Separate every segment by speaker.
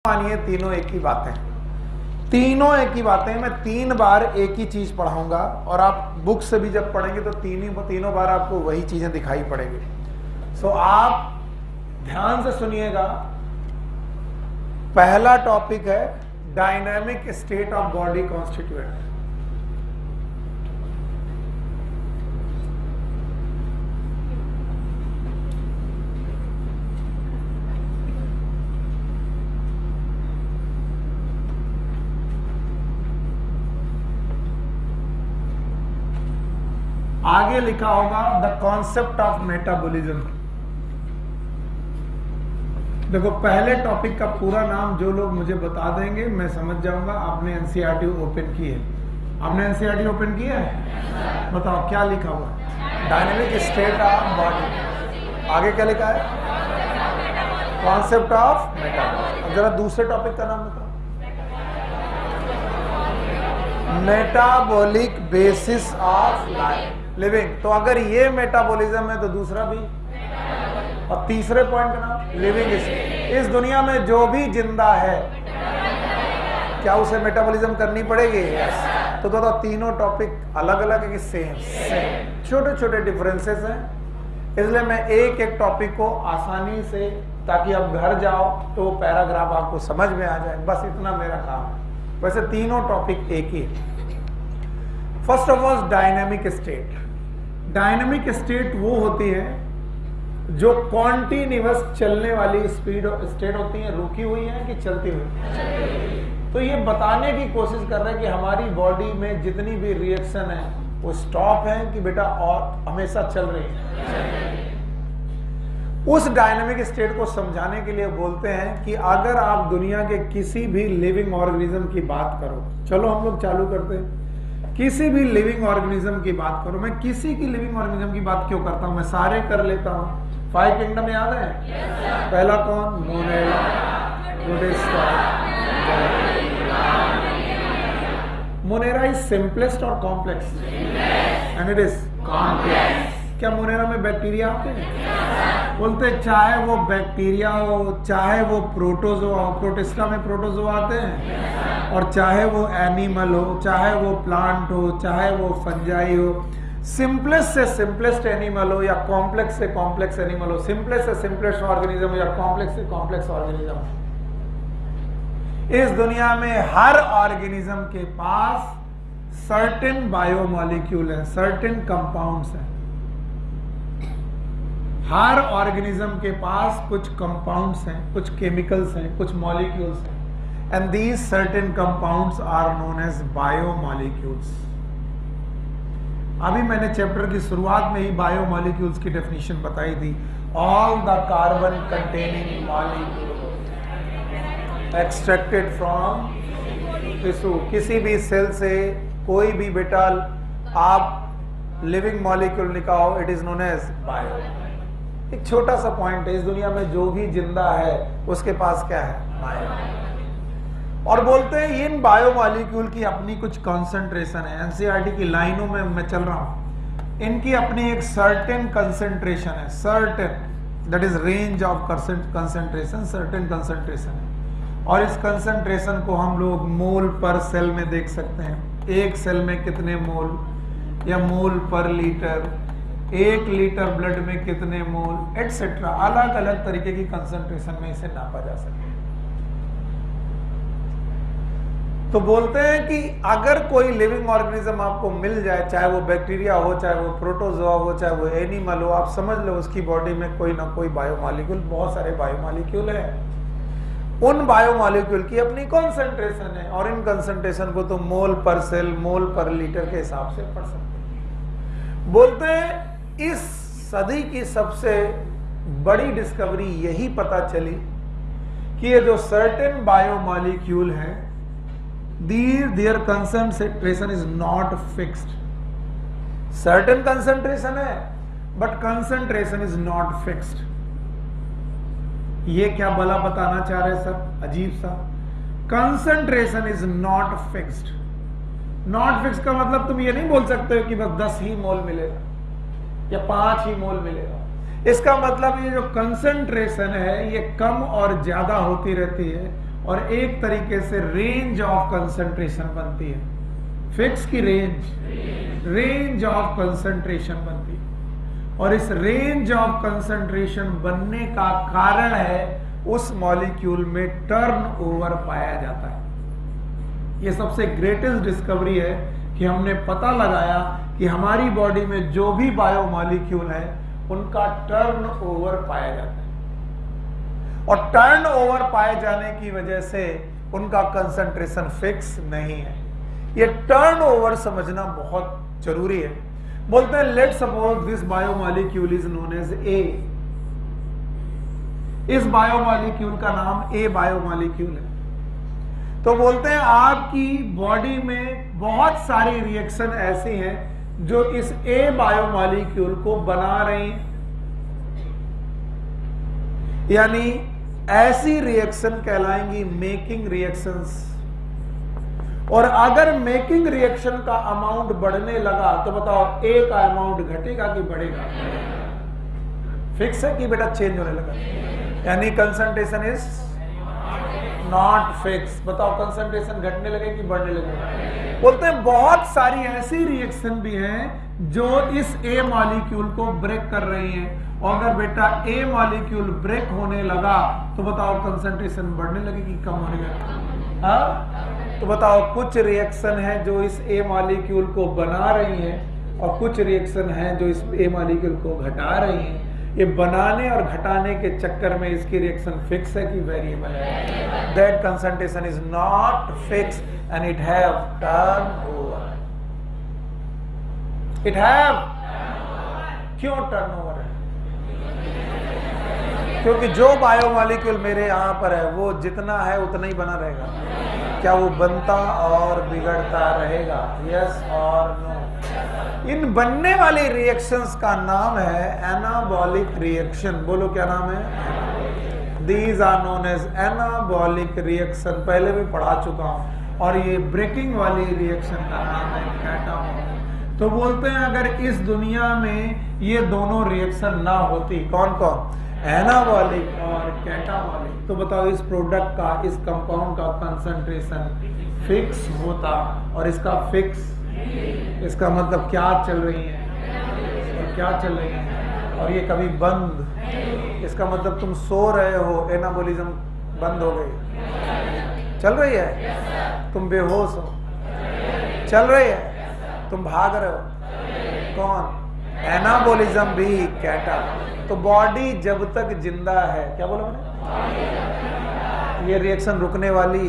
Speaker 1: मानिए तीनों एक ही बातें, तीनों एक ही बातें, मैं 3 बार एक ही चीज पढ़ाऊंगा और आप बुक से भी जब पढ़ेंगे तो तीनों बार आपको वही चीजें दिखाई पड़ेंगी। सो आप ध्यान से सुनिएगा। पहला टॉपिक है dynamic state of body constituent. आगे लिखा होगा द कॉन्सेप्ट ऑफ मेटाबॉलिज्म। देखो पहले टॉपिक का पूरा नाम जो लोग मुझे बता देंगे मैं समझ जाऊंगा आपने एनसीईआरटी ओपन की है। आपने एनसीईआरटी ओपन किया है? बताओ क्या लिखा हुआ है? Dynamic state of body. आगे क्या लिखा है? Concept of metabolism. अब जरा दूसरे टॉपिक का नाम बताओ। Metabolic basis of living. तो अगर ये मेटाबॉलिज्म है तो दूसरा भी, और तीसरे पॉइंट का नाम लिविंग स्टेट। इस दुनिया में जो भी जिंदा है क्या उसे मेटाबॉलिज्म करनी पड़ेगी? yes. तो तीनों टॉपिक अलग अलग है कि सेम? छोटे छोटे डिफरेंसेस हैं, इसलिए मैं एक एक टॉपिक को आसानी से, ताकि आप घर जाओ तो पैराग्राफ आपको समझ में आ जाए, बस इतना मेरा काम है। वैसे तीनों टॉपिक एक ही है। First of all dynamic state. Dynamic state वो होती है जो कॉन्टिन्यूअस चलने वाली स्टेट होती है। रुकी हुई है कि चलती हुई? तो ये बताने की कोशिश कर रहे हैं कि हमारी बॉडी में जितनी भी रिएक्शन है वो स्टॉप है कि बेटा और हमेशा चल रही है। उस डायनेमिक स्टेट को समझाने के लिए बोलते हैं कि अगर आप दुनिया के किसी भी लिविंग ऑर्गेनिज्म की बात करो, चलो हम लोग चालू करते हैं। किसी भी लिविंग ऑर्गेनिज्म की बात करो, मैं किसी की लिविंग ऑर्गेनिज्म की बात क्यों करता हूं? मैं सारे कर लेता हूं। 5 किंगडम याद है? पहला कौन? मोनेरा, मोनेरा इज सिंपलेस्ट और complex? And it is complex. क्या मोनेरा में बैक्टीरिया आते हैं? बोलते चाहे वो बैक्टीरिया हो, चाहे वो प्रोटोजोआ हो, प्रोटिस्टा में प्रोटोजोआ आते हैं, और चाहे वो एनिमल हो, चाहे वो प्लांट हो, चाहे वो फंजाई हो, सिंपलेस्ट से सिंपलेस्ट एनिमल हो या कॉम्प्लेक्स से कॉम्प्लेक्स एनिमल हो, सिंपलेस्ट से सिंपलेस्ट ऑर्गेनिज्म हो या कॉम्प्लेक्स से कॉम्प्लेक्स ऑर्गेनिज्म हो, इस दुनिया में हर ऑर्गेनिज्म के पास सर्टेन बायोमॉलिक्यूल है, सर्टेन कंपाउंड्स हैं। हर ऑर्गेनिज्म के पास कुछ कंपाउंड्स हैं, कुछ केमिकल्स हैं, कुछ मॉलिक्यूल्स हैं, and these certain compounds are known as biomolecules. अभी मैंने चैप्टर की शुरुआत में ही बायोमॉलिक्यूल्स की डेफिनेशन बताई थी। All the carbon containing molecule extracted from tissue. किसी भी सेल से कोई भी बेटा आप लिविंग मॉलिक्यूल निकालो, it is known as bio. एक छोटा सा पॉइंट है, इस दुनिया में जो भी जिंदा है उसके पास क्या है? बायो। और बोलते हैं इन बायोमॉलिक्यूल की अपनी कुछ कंसंट्रेशन है। एनसीईआरटी की लाइनों में मैं चल रहा हूं, इनकी अपनी एक सर्टेन कंसंट्रेशन है, certain, that is range of concentration, certain concentration है। और इस कंसंट्रेशन को हम लोग मोल पर सेल में देख सकते हैं। एक सेल में कितने मोल, या मोल पर लीटर, 1 लीटर ब्लड में कितने मोल, एटसेट्रा, अलग अलग तरीके की कंसंट्रेशन में इसे नापा जा सकता है। तो बोलते हैं कि अगर कोई लिविंग ऑर्गेनिज्म आपको मिल जाए, चाहे वो बैक्टीरिया हो, चाहे वो प्रोटोजोआ हो, चाहे वो एनिमल हो, आप समझ लो उसकी बॉडी में कोई ना कोई बायोमॉलिक्यूल, बहुत सारे बायोमॉलिक्यूल है। उन बायोमॉलिक्यूल की अपनी कंसंट्रेशन है, और इन कंसंट्रेशन को तो मोल पर सेल, मोल पर लीटर के हिसाब से पढ़ सकते हैं। बोलते हैं इस सदी की सबसे बड़ी डिस्कवरी यही पता चली कि ये जो सर्टेन बायोमॉलिक्यूल है, their concentration is not fixed. Certain concentration है but concentration is not fixed. ये क्या भला बताना चाह रहे सब? अजीब सा। Concentration is not fixed. Not fixed का मतलब तुम ये नहीं बोल सकते हो कि बस 10 ही मोल मिलेगा या 5 ही मोल मिलेगा। इसका मतलब ये जो कंसंट्रेशन है ये कम और ज्यादा होती रहती है, और एक तरीके से रेंज ऑफ कंसंट्रेशन बनती है। फिक्स की रेंज ऑफ कंसंट्रेशन बनती है, और इस रेंज ऑफ कंसंट्रेशन बनने का कारण है उस मॉलिक्यूल में टर्नओवर पाया जाता है। ये सबसे ग्रेटेस्ट डिस्कवरी है कि हमने पता लगाया कि हमारी बॉडी में जो भी बायोमॉलिक्यूल है उनका टर्नओवर पाया जाता है, और टर्नओवर पाए जाने की वजह से उनका कंसंट्रेशन फिक्स नहीं है। ये टर्नओवर समझना बहुत जरूरी है। बोलते हैं let suppose this biomolecule is known as A. इस बायोमॉलिक्यूल का नाम ए बायोमॉलिक्यूल है। तो बोलते हैं आपकी बॉडी में बहुत सारी रिएक्शन ऐसी हैं जो इस ए बायोमॉलिक्यूल को बना रही हैं, यानी ऐसी रिएक्शन कहलाएंगी मेकिंग रिएक्शंस। और अगर मेकिंग रिएक्शन का अमाउंट बढ़ने लगा तो बताओ ए का अमाउंट घटेगा कि बढ़ेगा? फिक्स है कि बेटा चेंज होने लगा? यानी कंसंट्रेशन इज नॉट फिक्स। बताओ कंसंट्रेशन घटने लगे कि बढ़ने लगे? बोलते हैं बहुत सारी ऐसी रिएक्शन भी हैं जो इस ए मॉलिक्यूल को ब्रेक कर रही हैं, और अगर बेटा ए मॉलिक्यूल ब्रेक होने लगा तो बताओ कंसंट्रेशन बढ़ने लगे कि कम होने लगे? हाँ, तो बताओ कुछ रिएक्शन है जो इस ए मॉलिक्यूल को बना रही हैं और कुछ रिएक्शन है जो इस ए मॉलिक्यूल को घटा रही हैं। ये बनाने और घटाने के चक्कर में इसकी रिएक्शन फिक्स है कि वेरिएबल है? That concentration is not fix and it have turnover. It have क्यों टर्नओवर है? क्योंकि जो बायोमॉलिक्यूल मेरे यहां पर है वो जितना है उतना ही बना रहेगा। क्या वो बनता और बिगड़ता रहेगा? यस और नो? इन बनने वाली रिएक्शंस का नाम है एनाबॉलिक रिएक्शन। बोलो क्या नाम है? These are known as anabolic reaction. पहले भी पढ़ा चुका हूं। और ये ब्रेकिंग वाली रिएक्शन का नाम है कैटाबॉलिक। तो बोलते हैं अगर इस दुनिया में ये दोनों रिएक्शन ना होती, कौन कौन? एनाबॉलिक और कैटाबॉलिक, तो बताओ इस प्रोडक्ट का, इस कंपाउंड का कंसंट्रेशन फिक्स होता। और इसका फिक्स, इसका मतलब क्या चल रही है और क्या चल रही है, और ये कभी बंद। इसका मतलब तुम सो रहे हो, एनाबॉलिज्म बंद हो गई। चल रही है, तुम बेहोश हो, चल रही है, तुम भाग रहे हो, कौन? एनाबॉलिज्म भी कैटा। तो बॉडी जब तक जिंदा है, क्या बोला मैंने? ये रिएक्शन रुकने वाली,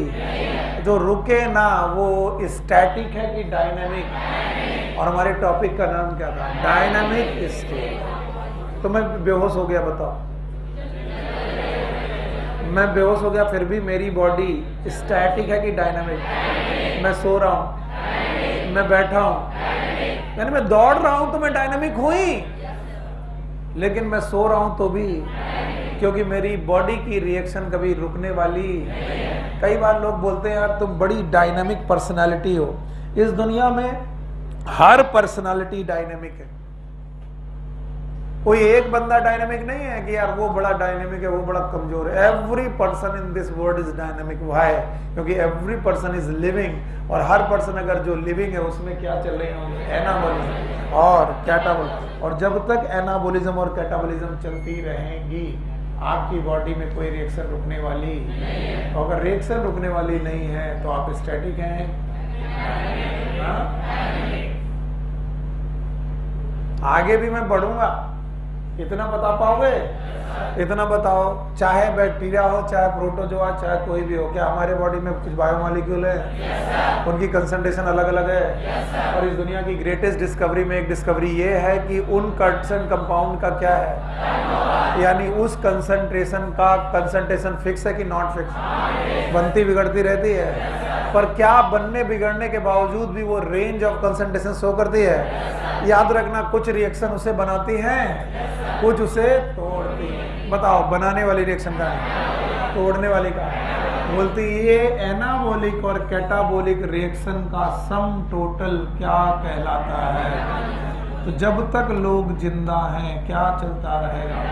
Speaker 1: जो रुके ना वो स्टैटिक है कि डायनामिक? और हमारे टॉपिक का नाम क्या था? Dynamic state. तो मैं बेहोश हो गया, बताओ मैं बेहोश हो गया, फिर भी मेरी बॉडी स्टैटिक है कि डायनामिक? मैं सो रहा हूं, मैं बैठा हूं, यानी मैं दौड़ रहा हूं तो मैं डायनामिक हुई, लेकिन मैं सो रहा हूं तो भी, क्योंकि मेरी बॉडी की रिएक्शन कभी रुकने वाली। कई बार लोग बोलते हैं यार तुम बड़ी डायनामिक पर्सनालिटी हो। इस दुनिया में हर पर्सनालिटी डायनामिक है। कोई एक बंदा डायनामिक नहीं है कि यार वो बड़ा डायनामिक है, वो बड़ा कमजोर है। Every person in this world is dynamic. Why? क्योंकि एवरी पर्सन इज लिविंग, और हर पर्सन अगर जो लिविंग है उसमें क्या चल रही होंगी? एनाबॉलिज्म और कैटाबॉलिज्म। और जब तक एनाबॉलिज्म और कैटाबॉलिज्म चलती रहेंगी आपकी बॉडी में कोई रिएक्शन रुकने वाली। तो अगर रिएक्शन रुकने वाली नहीं है तो आप स्टैटिक हैं। आगे भी मैं बढ़ूंगा, इतना बता पाओगे? इतना बताओ, चाहे बैक्टीरिया हो, चाहे प्रोटोजोआ, चाहे कोई भी हो, क्या हमारे बॉडी में कुछ बायोमॉलिक्यूल है? उनकी कंसंट्रेशन अलग अलग है। और इस दुनिया की ग्रेटेस्ट डिस्कवरी में एक डिस्कवरी ये है कि उन कर्सन कंपाउंड का क्या है, यानी उस कंसंट्रेशन का कंसंट्रेशन फिक्स है कि नॉट फिक्स? बनती बिगड़ती रहती है, पर क्या बनने बिगड़ने के बावजूद भी वो रेंज ऑफ कंसंट्रेशन शो करती है। याद रखना, कुछ रिएक्शन उसे बनाती हैं, कुछ उसे तोड़ती है। बताओ बनाने वाली रिएक्शन का है, तोड़ने वाली का है? बोलती ये एनाबॉलिक और कैटाबॉलिक रिएक्शन का सम टोटल क्या कहलाता है? तो जब तक लोग जिंदा हैं क्या चलता रहेगा?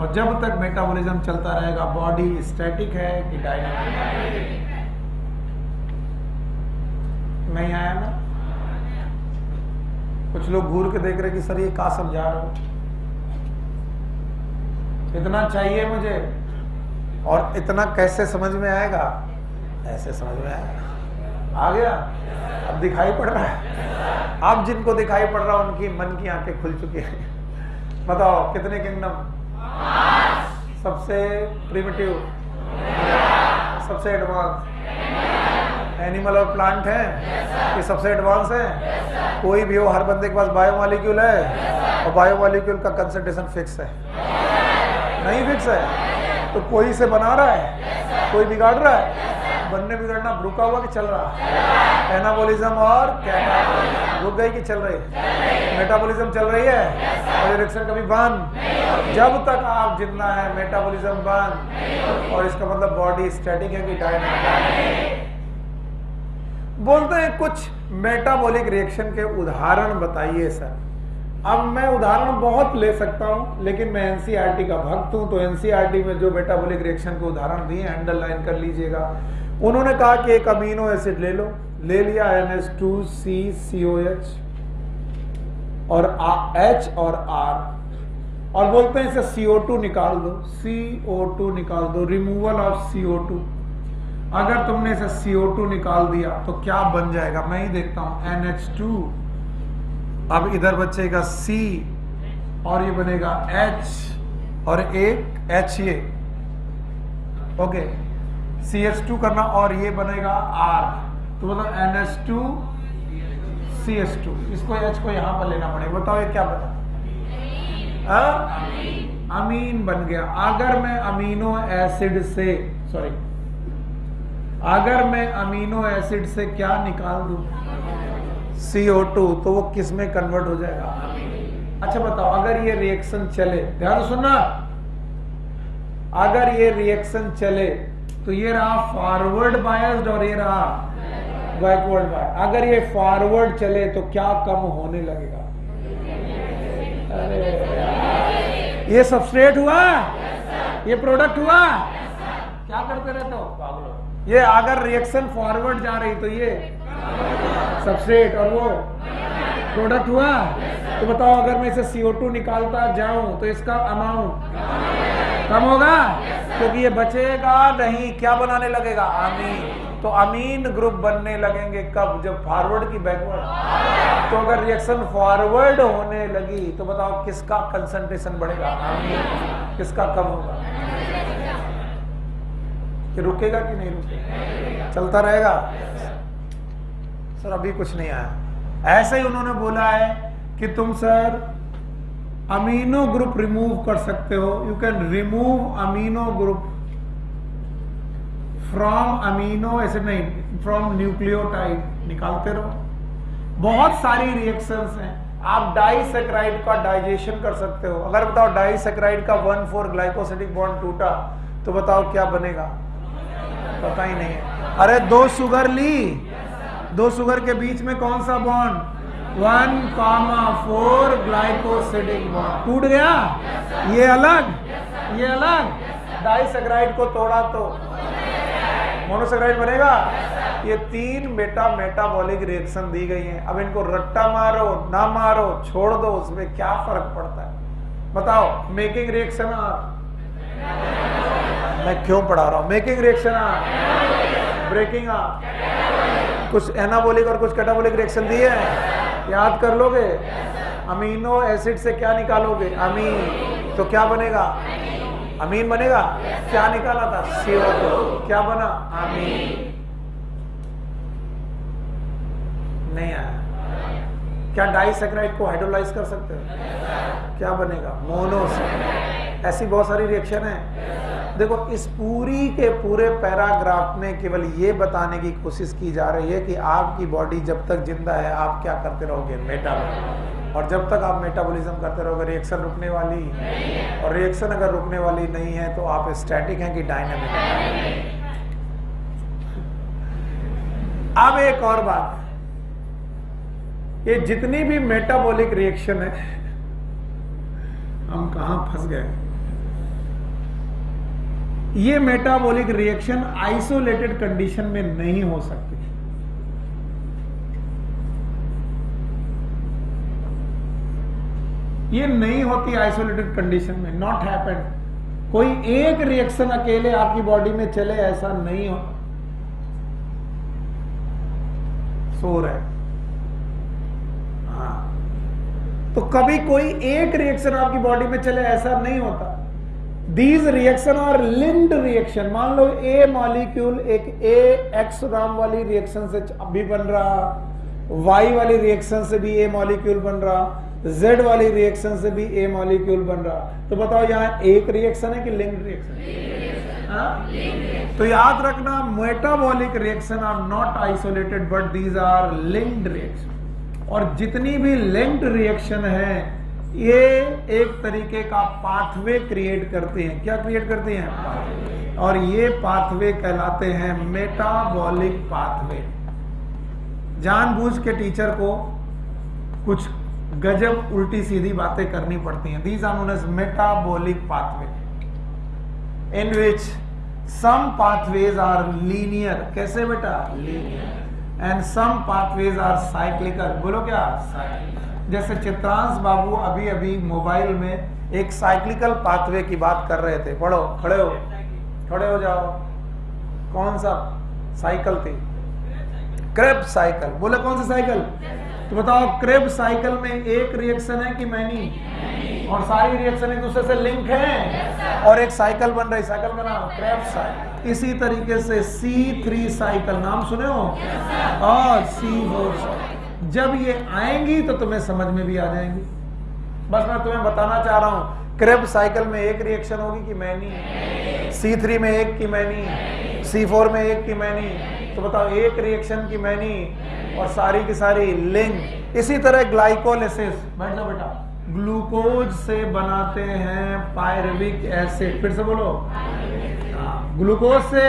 Speaker 1: और जब तक मेटाबॉलिज्म चलता रहेगा बॉडी स्टैटिक है कि डायनामिक? नहीं आया ना? कुछ लोग घूर के देख रहे कि सर ये क्या समझा रहे हो, इतना चाहिए मुझे, और इतना कैसे समझ में आएगा? ऐसे समझ में आएगा। आ गया? अब दिखाई पड़ रहा है? अब जिनको दिखाई पड़ रहा है उनकी मन की आंखें खुल चुकी हैं। बताओ कितने किंगडम? सबसे प्रिमिटिव, सबसे एडवांस एनिमल और प्लांट है, ये सबसे एडवांस है। कोई भी हो, हर बंदे के पास बायोमॉलिक्यूल है, और बायोमॉलिक्यूल का कंसंट्रेशन फिक्स है? नहीं फिक्स है। तो कोई से बना रहा है, कोई बिगाड़ रहा है। बनने बिगड़ना रुका हुआ कि चल रहा है? एनाबॉलिज्म और कैटाबॉलिज्म रुक गई कि चल रही है? मेटाबॉलिज्म चल रही है, और रिएक्शन कभी बंद? जब तक आप जिंदा है मेटाबॉलिज्म बंद, और इसका मतलब बॉडी स्टैटिक है कि डायनामिक? बोलते हैं कुछ मेटाबॉलिक रिएक्शन के उदाहरण बताइए सर। अब मैं उदाहरण बहुत ले सकता हूं, लेकिन मैं एनसीईआरटी का भक्त हूं, तो एनसीईआरटी में जो मेटाबॉलिक रिएक्शन के उदाहरण दिए अंडरलाइन कर लीजिएगा। उन्होंने कहा कि एक अमीनो एसिड ले लो, ले लिया NH2CCOH और H और R, और बोलते हैं इसे CO2 निकाल दो, CO2 निकाल दो, रिमूवल ऑफ CO2। अगर तुमने इसे CO2 निकाल दिया तो क्या बन जाएगा? मैं ही देखता हूं, NH2, अब इधर बचेगा C, और ये बनेगा H, और एक H ये, ओके, CH2 करना, और ये बनेगा R, तो मतलब NH2 CH2। इसको H को यहां पर लेना पड़ेगा। बताओ ये क्या बना? अमीन बन गया। अगर मैं अमीनो एसिड से, सॉरी, अगर मैं अमीनो एसिड से क्या निकाल दूं? CO2, तो वो किस में कन्वर्ट हो जाएगा? अच्छा बताओ, अगर ये रिएक्शन चले, ध्यान से सुनना, अगर ये रिएक्शन चले तो ये रहा फॉरवर्ड बायस्ड और ये रहा बैकवर्ड बायस्ड। अगर ये फॉरवर्ड चले तो क्या कम होने लगेगा? अरे ये सबस्ट्रेट हुआ, ये प्रोडक्ट हुआ। क्या करते रहते हो? ये अगर रिएक्शन फॉरवर्ड जा रही तो ये सबस्ट्रेट और वो प्रोडक्ट हुआ। तो बताओ अगर मैं इसे CO2 निकालता जाऊं तो इसका अमाउंट कम होगा, क्योंकि ये बचेगा नहीं। क्या बनाने लगेगा? अमीन। तो अमीन ग्रुप बनने लगेंगे कब? जब फॉरवर्ड की बैकवर्ड। तो अगर रिएक्शन फॉरवर्ड होने लगी तो बताओ किसका कंसंट्रेशन बढ़ेगा? अमीन। किसका कम होगा? कि रुकेगा कि नहीं रुकेगा? चलता रहेगा? सर अभी कुछ नहीं आया। ऐसे ही उन्होंने बोला है कि तुम सर अमीनो ग्रुप रिमूव कर सकते हो। You can remove amino group from amino acid, नहीं, फ्रॉम न्यूक्लियोटाइड। निकालते रहो। बहुत सारी रिएक्शंस हैं। आप डाइसैकेराइड का डाइजेशन कर सकते हो। अगर बताओ डाइसैकेराइड का 1,4 ग्लाइकोसिडिक बॉन्ड टूटा तो बताओ क्या बनेगा? पता ही नहीं है। अरे 2 शुगर ली, 2 शुगर के बीच में कौन सा बॉन्ड? 1,4 ग्लाइकोसिडिक बॉन्ड टूट गया। ये अलग, ये अलग। डाइसैकेराइड को तोड़ा तो मोनोसैकेराइड बनेगा। ये 3 मेटाबॉलिक रिएक्शन दी गई हैं। अब इनको रट्टा मारो ना मारो, छोड़ दो, उसमें क्या फर्क पड़ता है? बताओ। मेकिंग रिएक्शन, मैं क्यों पढ़ा रहा हूं? मेकिंग रिएक्शन, ब्रेकिंग, कुछ एनाबॉलिक और कुछ कैटाबॉलिक रिएक्शन दिए हैं, याद कर लोगे। अमीनो एसिड से क्या निकालोगे? अमीन। तो क्या बनेगा? अमीन बनेगा। क्या निकाला था? CO2। क्या बना? अमीन। नहीं आया। क्या डाइसैकेराइड को हाइड्रोलाइज कर सकते हो? क्या बनेगा? मोनोसैकेराइड। ऐसी बहुत सारी रिएक्शन है। देखो, इस पूरी के पूरे पैराग्राफ में केवल ये बताने की कोशिश की जा रही है कि आपकी बॉडी जब तक जिंदा है आप क्या करते रहोगे? मेटाबॉलिज्म। और जब तक आप मेटाबॉलिज्म करते रहोगे रिएक्शन रुकने वाली नहीं। और रिएक्शन अगर रुकने वाली नहीं है तो आप स्टैटिक हैं कि डायनामिक हैं? अब एक और बात, ये जितनी भी मेटाबॉलिक रिएक्शन है, हम कहां फंस गए? ये मेटाबॉलिक रिएक्शन आइसोलेटेड कंडीशन में नहीं हो सकती। ये नहीं होती आइसोलेटेड कंडीशन में, नॉट हैपन। कोई एक रिएक्शन अकेले आपकी बॉडी में चले ऐसा नहीं हो। सो रहे हाँ, तो कभी कोई एक रिएक्शन आपकी बॉडी में चले ऐसा नहीं होता। These reaction are linked reaction. मान लो ए मॉलिक्यूल एक एक्स नाम वाली रिएक्शन से भी बन रहा, वाई वाली रिएक्शन से भी ए मॉलिक्यूल बन रहा, Z वाली रिएक्शन से भी ए मॉलिक्यूल बन रहा। तो बताओ यहां एक रिएक्शन है कि लिंक्ड रिएक्शन? तो याद रखना, metabolic reaction are not isolated but these are linked reaction. और जितनी भी लिंक्ड रिएक्शन है ये एक तरीके का पाथवे क्रिएट करते हैं। क्या क्रिएट करते हैं? पाथवे। और ये पाथवे कहलाते हैं मेटाबॉलिक पाथवे। जानबूझ के टीचर को कुछ गजब उल्टी सीधी बातें करनी पड़ती हैं। These are known as metabolic pathway, in which some pathways are linear. कैसे बेटा? Linear. And some pathways are cyclical. बोलो क्या? Cyclical. जैसे चित्रांश बाबू अभी अभी मोबाइल में एक साइक्लिकल पाथवे की बात कर रहे थे। पढ़ो, खड़े हो, खड़े हो जाओ। कौन सा साइकिल थी? Krebs cycle. बोले कौन सा साइकिल? तो बताओ, क्रेब साइकिल में एक रिएक्शन है कि मैनी? और सारी रिएक्शन एक दूसरे से लिंक है और एक साइकिल बन रही। साइकिल का नाम क्रेब साइकिल। इसी तरीके से C3 साइकिल, नाम सुने हो? और C4। जब ये आएंगी तो तुम्हें समझ में भी आ जाएंगी। बस मैं तुम्हें बताना चाह रहा हूं, क्रेब साइकिल में एक रिएक्शन होगी कि मैनी? C3 में एक की मैनी, C4 में एक की मैनी। तो बताओ, एक रिएक्शन की मैनी और सारी की सारी लिंक। इसी तरह ग्लाइकोलिसिस, बैठ जाओ बेटा, ग्लूकोज से बनाते हैं पायरुविक एसिड। फिर से बोलो, ग्लूकोज से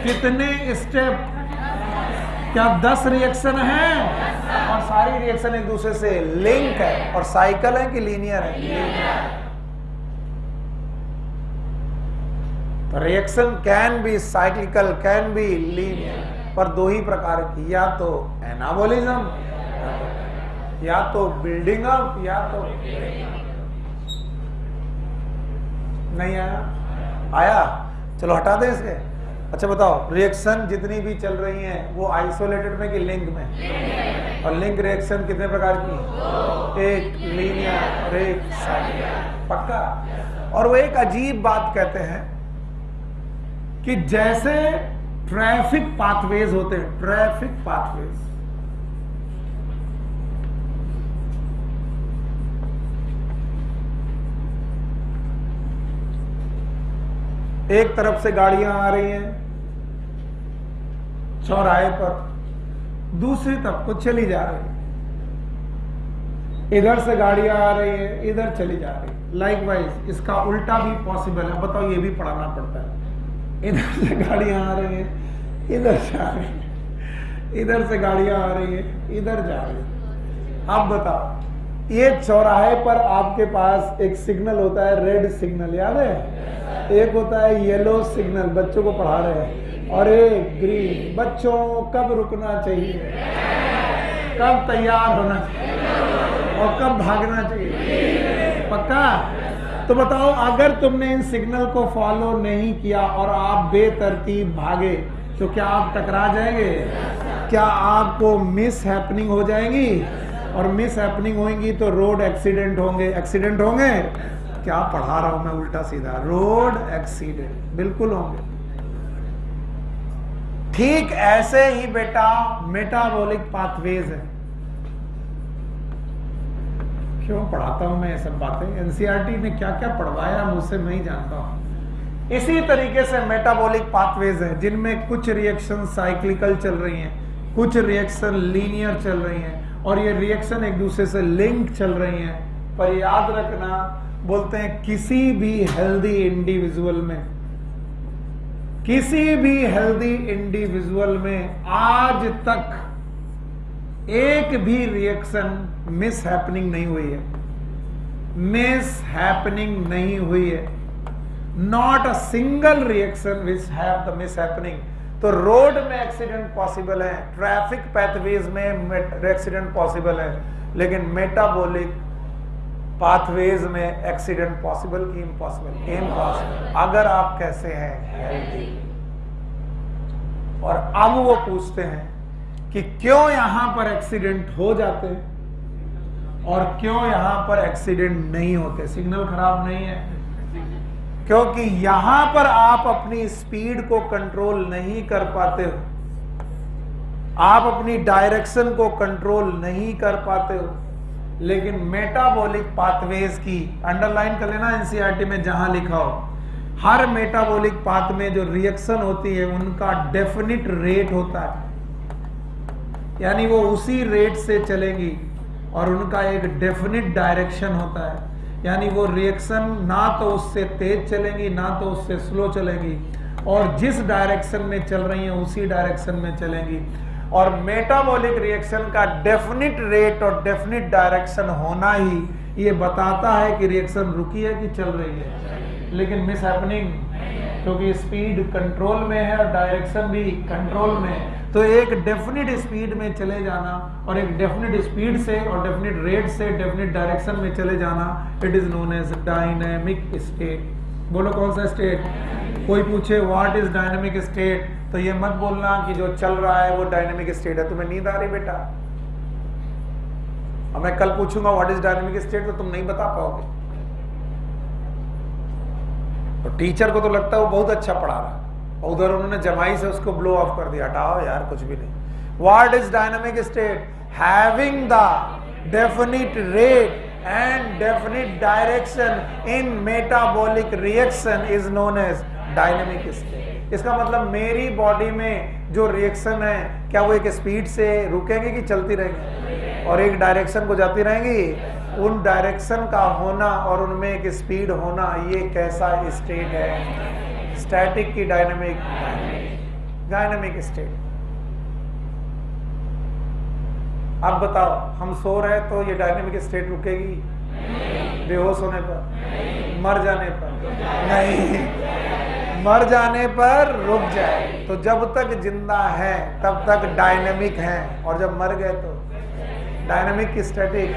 Speaker 1: कितने स्टेप? क्या 10 रिएक्शन है? और सारी रिएक्शन एक दूसरे से लिंक है। और साइकिल है कि लीनियर है? Reaction can be cyclical, can be linear, पर दो ही प्रकार की, या तो एनाबोलिज्म, या तो बिल्डिंग अप, या तो नहीं आया। चलो हटा दें इसे। अच्छा बताओ, रिएक्शन जितनी भी चल रही हैं वो आइसोलेटेड में कि लिंक में? और लिंक रिएक्शन कितने प्रकार की? एक लीनियर और एक साइक्लिकल। पक्का? और वो एक अजीब बात कहते हैं कि जैसे ट्रैफिक पाथवेज होते हैं, ट्रैफिक पाथवेज, एक तरफ से गाड़ियां आ रही हैं चौराहे पर, दूसरी तरफ को चली जा रही है। इधर से गाड़ियां आ रही है, इधर चली जा रही है। लाइकवाइज इसका उल्टा भी पॉसिबल है। बताओ, ये भी पढ़ाना पड़ता है। इधर से गाड़ियां आ रही हैं, इधर जा रही है, इधर से गाड़ियां आ रही है, इधर जा रही है। अब बताओ, ये चौराहे पर आपके पास एक सिग्नल होता है, रेड सिग्नल, याद है? एक होता है येलो सिग्नल, बच्चों को पढ़ा रहे हैं, और एक ग्रीन। बच्चों, कब रुकना चाहिए, कब तैयार होना चाहिए और कब भागना चाहिए? पक्का? तो बताओ, अगर तुमने इन सिग्नल को फॉलो नहीं किया और आप बेतरतीब भागे तो क्या आप टकरा जाएंगे? क्या आपको मिस हैपनिंग हो जाएगी? और मिस हैपनिंग होंगी तो रोड एक्सीडेंट होंगे। एक्सीडेंट होंगे? क्या पढ़ा रहा हूं मैं उल्टा सीधा? रोड एक्सीडेंट बिल्कुल होंगे। ठीक ऐसे ही बेटा मेटाबॉलिक पाथवेज है। क्यों पढ़ाता हूं मैं ये सब बातें? एनसीईआरटी ने क्या क्या पढ़वाया मुझसे मैं ही जानता हूं। इसी तरीके से मेटाबॉलिक पाथवेज है जिनमें कुछ रिएक्शन साइक्लिकल चल रही हैं, कुछ रिएक्शन लीनियर चल रही हैं, और ये रिएक्शन एक दूसरे से लिंक चल रही हैं। पर याद रखना, बोलते हैं किसी भी हेल्दी इंडिविजुअल में, किसी भी हेल्दी इंडिविजुअल में आज तक एक भी रिएक्शन मिस हैपनिंग नहीं हुई है। मिस हैपनिंग नहीं हुई है। Not a single reaction which have the miss happening. तो रोड में एक्सीडेंट पॉसिबल है, ट्रैफिक पैथवेज में एक्सीडेंट पॉसिबल है, लेकिन मेटाबॉलिक पाथवेज में एक्सीडेंट पॉसिबल कि इम्पॉसिबल? इम्पॉसिबल, अगर आप कैसे हैं? हेल्दी। और अब वो पूछते हैं कि क्यों यहां पर एक्सीडेंट हो जाते हैं और क्यों यहां पर एक्सीडेंट नहीं होते? सिग्नल खराब नहीं है, क्योंकि यहां पर आप अपनी स्पीड को कंट्रोल नहीं कर पाते हो, आप अपनी डायरेक्शन को कंट्रोल नहीं कर पाते हो, लेकिन मेटाबॉलिक पाथवेज की अंडरलाइन कर लेना एनसीईआरटी में जहां लिखा हो, हर मेटाबॉलिक पाथ में जो रिएक्शन होती है उनका डेफिनिट रेट होता है, यानी वो उसी रेट से चलेंगी और उनका एक डेफिनिट डायरेक्शन होता है, यानी वो रिएक्शन ना तो उससे तेज चलेंगी ना तो उससे स्लो चलेंगी, और जिस डायरेक्शन में चल रही हैं उसी डायरेक्शन में चलेंगी। और मेटाबॉलिक रिएक्शन का डेफिनिट रेट और डेफिनिट डायरेक्शन होना ही ये बताता है कि रिएक्शन रुकी है कि चल रही है, लेकिन मिस हैपनिंग, क्योंकि स्पीड कंट्रोल में है और डायरेक्शन भी कंट्रोल में है, तो एक डेफिनिट स्पीड में चले जाना और एक डेफिनिट स्पीड से और डेफिनिट रेट से डेफिनिट डायरेक्शन में चले जाना, it is known as dynamic state. बोलो कौन सा स्टेट? कोई पूछे व्हाट इज डायनेमिक स्टेट, तो ये मत बोलना कि जो चल रहा है वो डायनेमिक स्टेट है। तुम्हें नींद आ रही बेटा? अब मैं कल पूछूंगा व्हाट इज डायनेमिक स्टेट तो तुम नहीं बता पाओगे। तो टीचर को तो लगता है वो बहुत अच्छा पढ़ा रहा है, और उधर उन्होंने जमाई से उसको ब्लो ऑफ कर दिया, हटाओ यार कुछ भी नहीं। What is dynamic state? Having the definite rate and definite direction in metabolic reaction is known as dynamic state। इसका मतलब मेरी बॉडी में जो रिएक्शन है क्या वो एक स्पीड से रुकेंगे कि चलती रहेंगी और एक डायरेक्शन को जाती रहेंगी? उन डायरेक्शन का होना और उनमें एक स्पीड होना, ये कैसा स्टेट है? स्टैटिक की डायनेमिक? Dynamic state. अब बताओ, हम सो रहे तो ये डायनेमिक स्टेट रुकेगी? बेहोश होने पर? मर जाने पर? नहीं, मर जाने पर रुक जाए। तो जब तक जिंदा है तब तक डायनेमिक है, और जब मर गए तो डायनेमिक की स्टैटिक?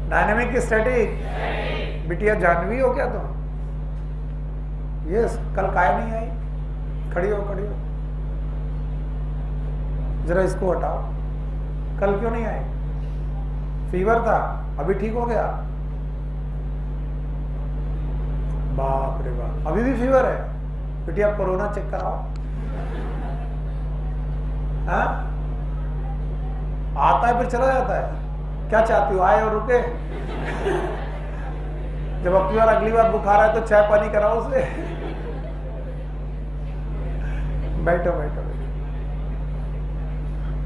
Speaker 1: डायनेमिक की स्टैटिक। बिटिया जानवी हो क्या तुम? यस, कल काय नहीं आई? खड़ी हो, खड़ी हो, जरा इसको हटाओ। कल क्यों नहीं आए? फीवर था, अभी ठीक हो गया? बाप रे बाप, अभी भी फीवर है? बेटी आप कोरोना चेक कराओ। हाँ? आता है फिर चला जाता है? क्या चाहती हो, आए और रुके? जब अगली बार बुखार आए तो चाय पानी कराओ उसे। बैठो बैठो।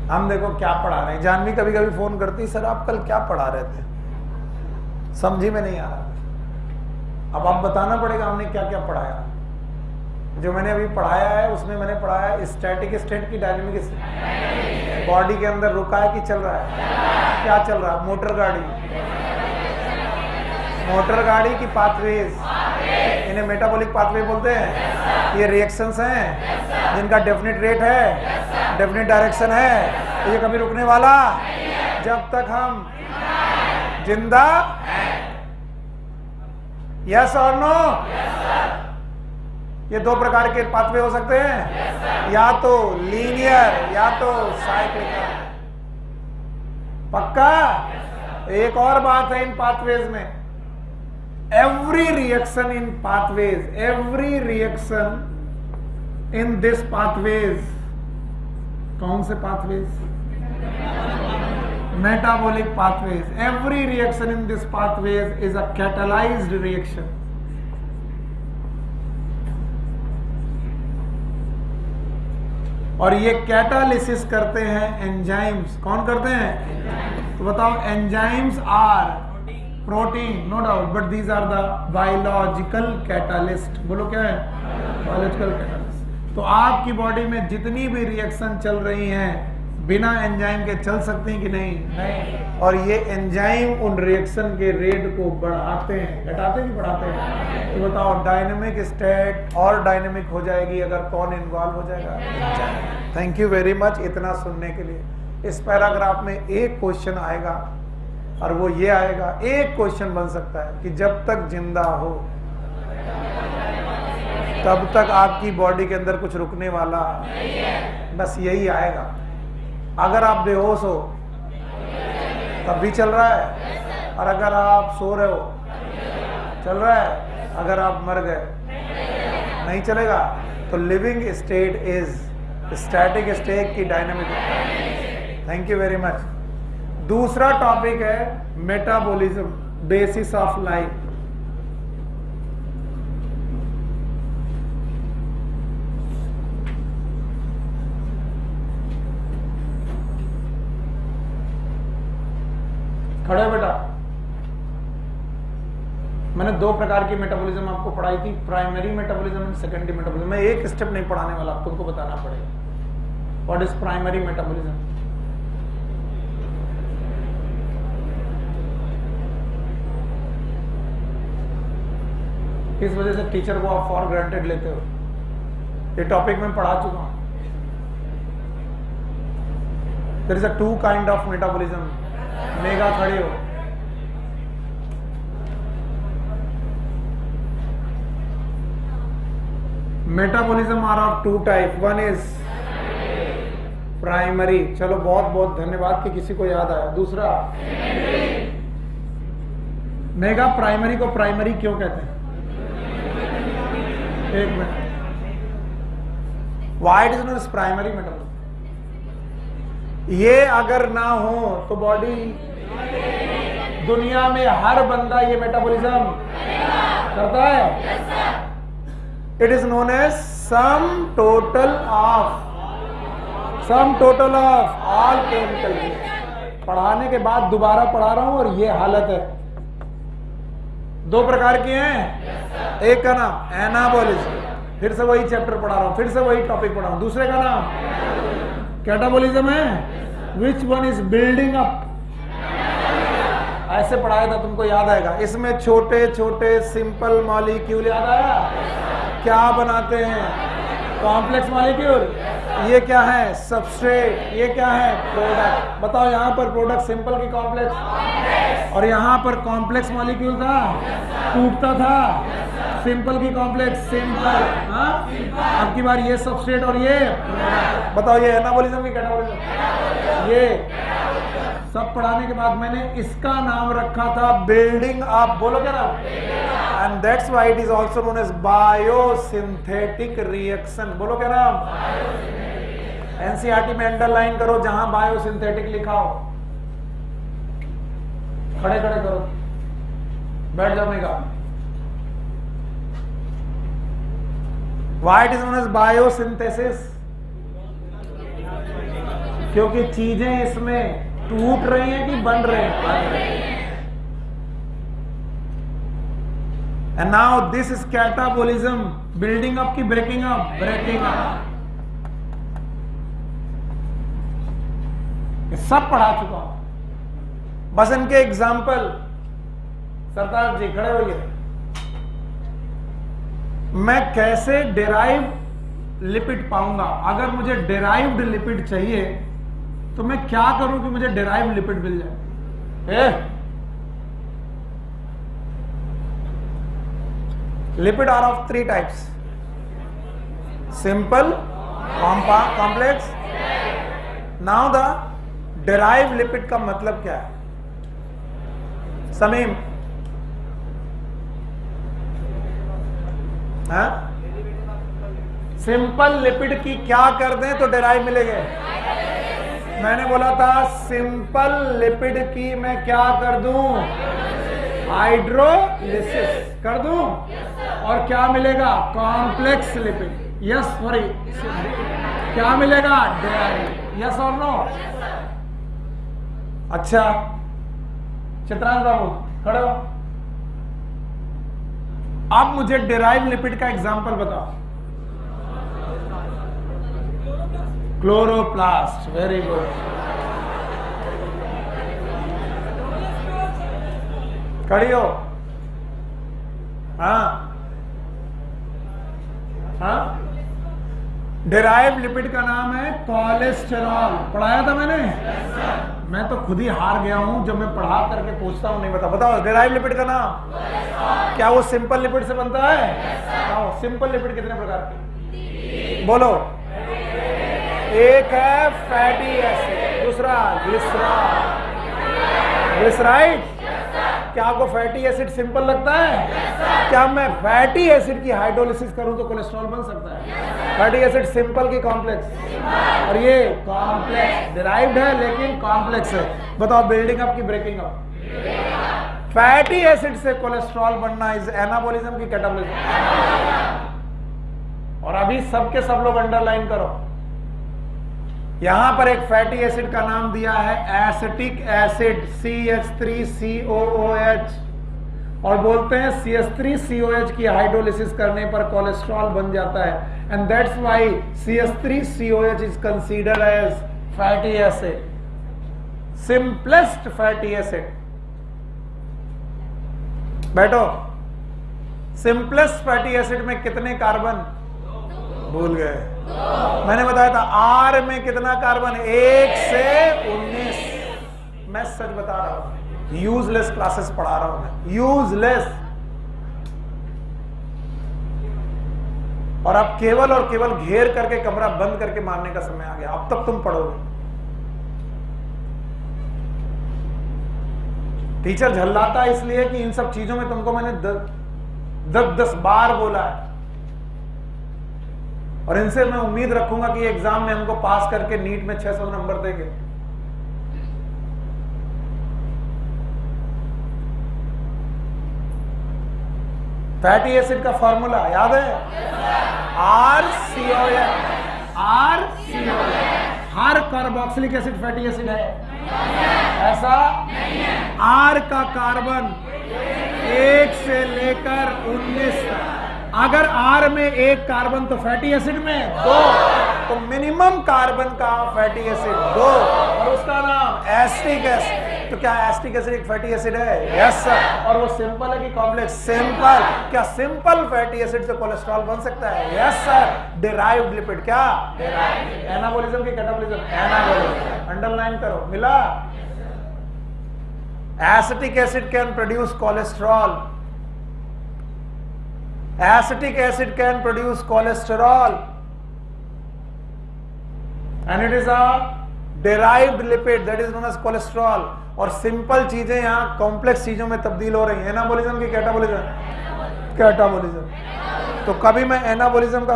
Speaker 1: हम देखो क्या पढ़ा रहे हैं। जानवी कभी कभी फोन करती, सर आप कल क्या पढ़ा रहे थे, समझी में नहीं आ रहा। अब आप बताना पड़ेगा हमने क्या क्या पढ़ाया। जो मैंने अभी पढ़ाया है उसमें मैंने पढ़ाया स्टैटिक स्टेट की डायनेमिक स्टेट। बॉडी के अंदर रुका है कि चल रहा है? क्या चल रहा है? मोटर गाड़ी। मोटर गाड़ी की पाथवेज, इन्हें मेटाबॉलिक पाथवे बोलते हैं। ये रिएक्शंस हैं जिनका डेफिनेट रेट है, डेफिनेट डायरेक्शन है। ये कभी रुकने वाला जब तक हम जिंदा। यस और नो? ये दो प्रकार के पाथवे हो सकते हैं, या तो लीनियर या तो साइक्लिकल। पक्का? एक और बात है इन पाथवेज में, every reaction in pathways, every reaction in this pathways, कौन से pathways? Metabolic pathways. Every reaction in this pathways is a catalyzed reaction. और ये कैटालिसिस करते हैं एंजाइम्स। कौन करते हैं? तो बताओ, enzymes are protein, no doubt, but these are the biological catalyst. बोलो क्या है? Biological catalyst. तो आपकी बॉडी में जितनी भी रिएक्शन चल रही हैं बिना एंजाइम के चल सकते हैं कि नहीं? और ये एंजाइम उन रिएक्शन के रेट को बढ़ाते हैं, घटाते हैं कि बढ़ाते हैं? तो बताओ, डायनेमिक स्टेट और डायनेमिक हो जाएगी अगर कौन इन्वॉल्व हो जाएगा? थैंक यू वेरी मच इतना सुनने के लिए। इस पैराग्राफ में एक क्वेश्चन आएगा और वो ये आएगा, एक क्वेश्चन बन सकता है कि जब तक जिंदा हो तब तक आपकी बॉडी के अंदर कुछ रुकने वाला नहीं है। बस यही आएगा। अगर आप बेहोश हो तब भी चल रहा है, और अगर आप सो रहे हो चल रहा है, अगर आप मर गए नहीं चलेगा। तो living state is static state की dynamic. Thank you very much. दूसरा टॉपिक है मेटाबॉलिज्म, बेसिस ऑफ लाइफ। खड़े हो बेटा। मैंने दो प्रकार की मेटाबॉलिज्म आपको पढ़ाई थी, primary metabolism and secondary metabolism. मैं एक स्टेप नहीं पढ़ाने वाला, तुमको बताना पड़ेगा व्हाट इज प्राइमरी मेटाबॉलिज्म। इस वजह से टीचर को आप फॉर ग्रांटेड लेते हो। ये टॉपिक मैं पढ़ा चुका हूं। There is a two kind of metabolism. मेगा खड़े हो। Metabolism are of two type, one is primary. चलो बहुत बहुत धन्यवाद कि किसी को याद आया। दूसरा मेगा। प्राइमरी को प्राइमरी क्यों कहते हैं? एक minute, why it is not primary metabolism? ये अगर ना हो तो बॉडी, दुनिया में हर बंदा ये मेटाबॉलिज्म करता है। It is known as sum total of all chemical. पढ़ाने के बाद दोबारा पढ़ा रहा हूं और ये हालत है। दो प्रकार की हैं, एक का नाम एनाबॉलिज्म, फिर से वही चैप्टर पढ़ा रहा हूं, फिर से वही टॉपिक पढ़ा रहा हूं। दूसरे का नाम कैटाबॉलिज्म है, which one is building up. ऐसे पढ़ाया था, तुमको याद आएगा। इसमें छोटे छोटे सिंपल मॉलिक्यूल, याद आया क्या बनाते हैं? Complex molecule. ये क्या है? सबस्ट्रेट। ये क्या है? प्रोडक्ट। बताओ, यहां पर प्रोडक्ट सिंपल की कॉम्प्लेक्स, और यहां पर कॉम्प्लेक्स मॉलिक्यूल था, टूटता था। सिंपल की कॉम्प्लेक्स, सिंपल। हाँ, अब की बार ये सबस्ट्रेट और ये। बताओ, ये एनाबॉलिज्म की कैटाबॉलिज्म? ये सब पढ़ाने के बाद मैंने इसका नाम रखा था बिल्डिंग अप। बोलो क्या नाम? And that's why it is also known as biosynthetic reaction. बोलो क्या नाम? एनसीईआरटी में अंडरलाइन करो जहां बायोसिंथेटिक लिखा हो। खड़े खड़े करो, बैठ जाएगा। Why it is known as biosynthesis? क्योंकि चीजें इसमें टूट रही हैं कि बन रहे हैं? And now this is catabolism, building up की ब्रेकिंग अप? Breaking up. सब पढ़ा चुका हूं, बस इनके एग्जाम्पल। सरदार जी खड़े होइए। मैं कैसे डेराइव्ड लिपिड पाऊंगा? अगर मुझे डेराइव्ड लिपिड चाहिए तो मैं क्या करूं कि मुझे डेराइव्ड लिपिड मिल जाए? Lipid are of three types, simple, complex. Now the derived lipid का मतलब क्या है? समीम, हाँ? सिंपल लिपिड की क्या कर दें तो डेराइव मिलेंगे? मैंने बोला था सिंपल लिपिड की मैं क्या कर दूं? हाइड्रोलिसिस कर दूं, और क्या मिलेगा? Complex lipid. यस, सॉरी, क्या मिलेगा? डेराइव। यस और नो? अच्छा, चित्रांश बाबू खड़े हो। अब मुझे डेराइव लिपिड का एग्जांपल बताओ। Chloroplast, very good. खड़ी हो। हाँ हाँ, डिराइव्ड लिपिड का नाम है कोलेस्टेरॉल। पढ़ाया था मैंने? मैं तो खुद ही हार गया हूं जब मैं पढ़ा करके पूछता हूं नहीं बता। बताओ डिराइव्ड लिपिड का नाम। क्या वो सिंपल लिपिड से बनता है? बताओ सिंपल लिपिड कितने प्रकार के? बोलो। एक है फैटी एसिड, दूसरा ग्लिसराइड। क्या आपको फैटी एसिड सिंपल लगता है? क्या मैं फैटी एसिड की हाइड्रोलिसिस करूं तो कोलेस्ट्रॉल बन सकता है? फैटी एसिड सिंपल की कॉम्प्लेक्स, और ये कॉम्प्लेक्स डिराइव्ड है लेकिन कॉम्प्लेक्स है। बताओ बिल्डिंग अप की ब्रेकिंग अप? फैटी एसिड से कोलेस्ट्रॉल बनना इज एनाबॉलिज्म की कैटाबॉलिज्म? और अभी सबके सब लोग अंडरलाइन करो, यहां पर एक फैटी एसिड का नाम दिया है एसिटिक एसिड CH3COOH, और बोलते हैं CH3COH की हाइड्रोलिसिस करने पर कोलेस्ट्रॉल बन जाता है, and that's why CH3COH is considered as fatty acid, simplest fatty acid. बैठो। सिंपलेस्ट फैटी एसिड में कितने कार्बन? भूल गए? मैंने बताया था R में कितना कार्बन? 1 से 19। मैं सच बता रहा हूं, यूजलेस क्लासेस पढ़ा रहा हूं मैं, यूजलेस। और अब केवल और केवल घेर करके कमरा बंद करके मारने का समय आ गया। अब तक तुम पढ़ोगे। टीचर झल्लाता है इसलिए कि इन सब चीजों में तुमको मैंने 10 बार बोला है, और इनसे मैं उम्मीद रखूंगा कि एग्जाम में हमको पास करके नीट में 600 नंबर देंगे। फैटी एसिड का फॉर्मूला याद है? RCOH। हर कार्बोक्सिलिक एसिड फैटी एसिड है ऐसा? R का कार्बन 1 से लेकर 19 तक। अगर R में 1 कार्बन तो फैटी एसिड में 2, तो मिनिमम कार्बन का फैटी एसिड 2, और उसका नाम एसिटिक एसिड। तो क्या एसिटिक एसिड एक फैटी एसिड है? Yes sir. और वो सिंपल है कि कॉम्प्लेक्स? सिंपल। क्या सिंपल फैटी एसिड से कोलेस्ट्रॉल बन सकता है? Yes sir. डिराइव्ड लिपिड क्या? एनाबॉलिज्म की कैटाबॉलिज्म? एनाबॉलिज्म। अंडरलाइन करो। मिला? Acetic acid can produce cholesterol, acetic acid can produce cholesterol, and it is a derived lipid that is known as cholesterol। और simple चीजें यहां कॉम्प्लेक्स चीजों में तब्दील हो रही है। एनाबॉलिज्म की कैटाबॉलिज्म? कैटाबॉलिज्म। तो कभी मैं एनाबॉलिज्म का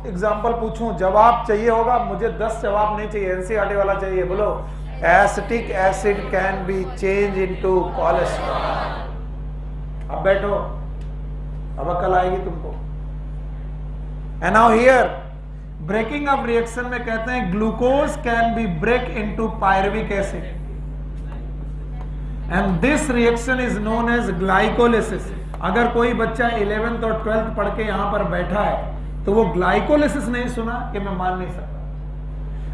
Speaker 1: एग्जांपल पूछूं, जवाब चाहिए होगा? मुझे 10 जवाब नहीं चाहिए, एनसीईआरटी वाला चाहिए। बोलो। Acetic acid can be change into cholesterol. अब बैठो, अब अकल आएगी तुमको। And now here breaking up reaction में कहते हैं glucose can be break into pyruvic acid, and this reaction is known as glycolysis. अगर कोई बच्चा 11th और 12th पढ़ के यहां पर बैठा है तो वो ग्लाइकोलिसिस नहीं सुना कि मैं मान नहीं सकता।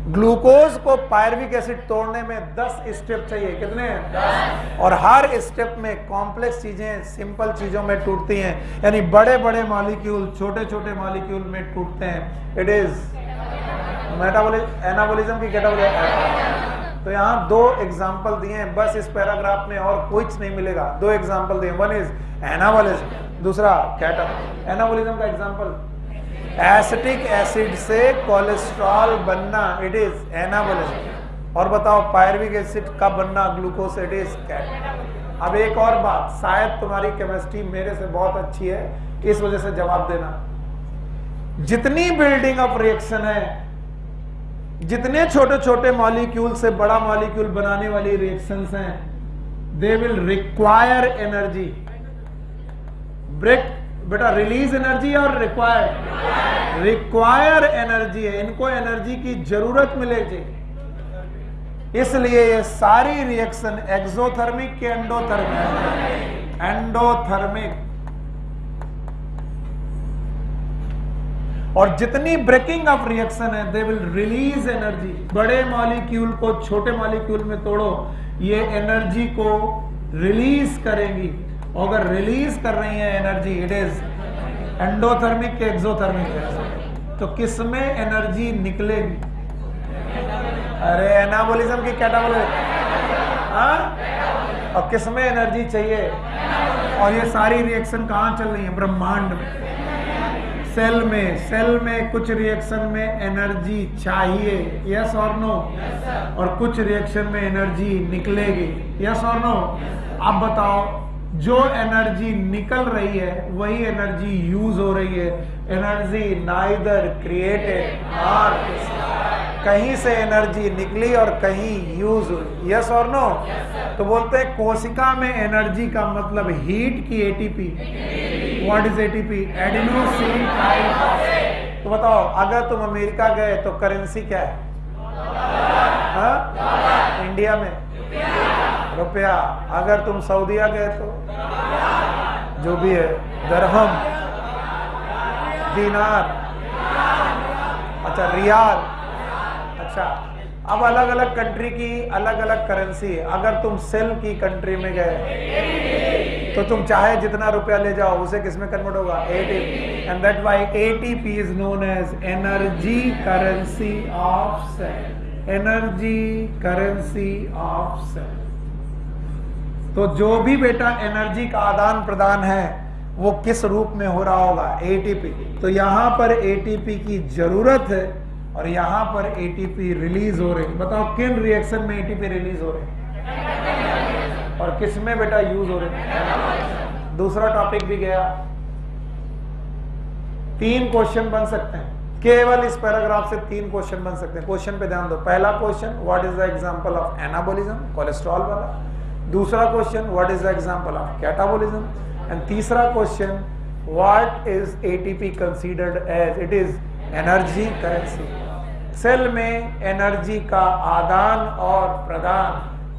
Speaker 1: ग्लूकोज को पायरुविक एसिड तोड़ने में 10 स्टेप चाहिए। कितने? 10। और हर स्टेप में कॉम्प्लेक्स चीजें सिंपल चीजों में टूटती हैं, यानी बड़े बड़े मॉलिक्यूल छोटे छोटे मॉलिक्यूल में टूटते हैं। इट इज मेटाबॉलिज्म, एनाबॉलिज्म की कैटाबॉलिज्म। तो यहाँ 2 एग्जाम्पल दिए हैं बस इस पैराग्राफ में, और कुछ नहीं मिलेगा। 2 एग्जाम्पल दिए, वन इज एनाबॉलिज्म, दूसरा कैटाबॉलिज्म। एनाबॉलिज्म का एग्जाम्पल एसिटिक एसिड से कोलेस्ट्रॉल बनना, इट इज एनाबॉलिज्म। और बताओ पायरुविक एसिड का बनना ग्लूकोज, इट इज कैटाबॉलिज्म। अब एक और बात, शायद तुम्हारी केमिस्ट्री मेरे से बहुत अच्छी है, इस वजह से जवाब देना। जितनी बिल्डिंग ऑफ रिएक्शन है, जितने छोटे छोटे मॉलिक्यूल से बड़ा मॉलिक्यूल बनाने वाली रिएक्शंस हैं, they will require energy. Break बेटा, रिलीज एनर्जी और रिक्वायर एनर्जी है, इनको एनर्जी की जरूरत मिलेगी। इसलिए ये सारी रिएक्शन एक्सोथर्मिक के एंडोथर्मिक। और जितनी ब्रेकिंग ऑफ रिएक्शन है दे विल रिलीज एनर्जी। बड़े मॉलिक्यूल को छोटे मॉलिक्यूल में तोड़ो, ये एनर्जी को रिलीज करेंगी। अगर रिलीज कर रही है एनर्जी, इट इज एंडोथर्मिक के एक्सोथर्मिक। तो किसमें एनर्जी निकलेगी? अरे एनाबॉलिज्म की कैटाबॉलिज्म, और किसमें एनर्जी चाहिए? और ये सारी रिएक्शन कहां चल रही है? ब्रह्मांड में, सेल में। सेल में कुछ रिएक्शन में एनर्जी चाहिए, यस और नो? और कुछ रिएक्शन में एनर्जी निकलेगी, यस और नो? अब बताओ, जो एनर्जी निकल रही है वही एनर्जी यूज हो रही है। Energy neither created nor destroyed. कहीं से एनर्जी निकली और कहीं यूज हुई, यस और नो? तो बोलते हैं कोशिका में एनर्जी का मतलब हीट की ATP. What is ATP? Adenosine triphosphate. तो बताओ, अगर तुम अमेरिका गए तो करेंसी क्या है? इंडिया में रुपया। अगर तुम सऊदीया गए तो जो भी है, दरहम, दीनार, अच्छा रियाल। अच्छा, अब अलग अलग कंट्री की अलग अलग करेंसी है। अगर तुम सेल की कंट्री में गए तो तुम चाहे जितना रुपया ले जाओ, उसे किस में कन्वर्ट होगा? ATP. And that why ATP is known as energy currency of cell. Energy currency of cell. तो जो भी बेटा एनर्जी का आदान प्रदान है वो किस रूप में हो रहा होगा? एटीपी। तो यहां पर एटीपी की जरूरत है और यहां पर एटीपी रिलीज हो रही है। बताओ किन रिएक्शन में एटीपी रिलीज हो रही है और किस में बेटा यूज हो रही है? दूसरा टॉपिक भी गया। 3 क्वेश्चन बन सकते हैं, केवल इस पैराग्राफ से 3 क्वेश्चन बन सकते हैं। क्वेश्चन पे ध्यान दो। पहला question, what is the example of anabolism, cholesterol वाला। दूसरा question, what is the example of catabolism. And तीसरा question, what is ATP considered as? It is energy currency. Cell में एनर्जी का आदान और प्रदान,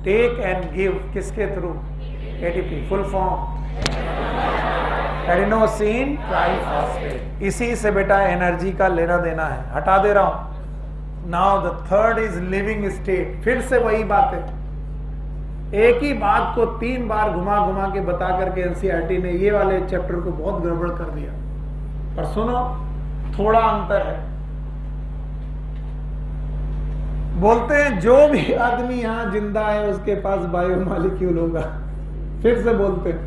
Speaker 1: टेक एंड गिव, किसके थ्रू? ATP. Full form adenosine triphosphate. इसी से बेटा एनर्जी का लेना देना है। हटा दे रहा हूं। Now the third is living state. फिर से वही बात है, एक ही बात को 3 बार घुमा घुमा के बता करके एनसीईआरटी ने ये वाले चैप्टर को बहुत गड़बड़ कर दिया। पर सुनो, थोड़ा अंतर है। बोलते हैं जो भी आदमी यहां जिंदा है उसके पास बायोमॉलिक्यूल होगा। फिर से बोलते हैं,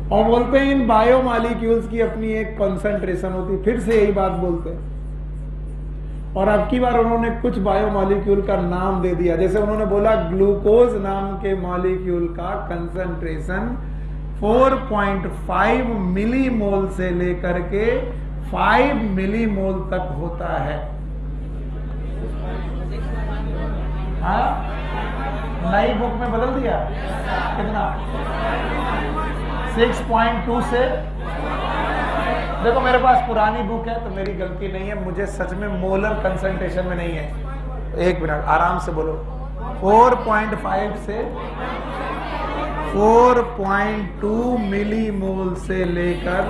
Speaker 1: और बोलते हैं इन बायोमॉलिक्यूल्स की अपनी एक कंसंट्रेशन होती है। फिर से यही बात बोलते हैं। और अब की बार उन्होंने कुछ बायोमॉलिक्यूल का नाम दे दिया। जैसे उन्होंने बोला ग्लूकोज नाम के मॉलिक्यूल का कंसंट्रेशन 4.5 मिलीमोल से लेकर के 5 मिलीमोल तक होता है। हाँ, नई बुक में बदल दिया। कितना? 6.2 से। देखो मेरे पास पुरानी बुक है तो मेरी गलती नहीं है, मुझे सच में मोलर कंसंट्रेशन में नहीं है। एक मिनट आराम से बोलो। 4.5 से 4.2 मिलीमोल से लेकर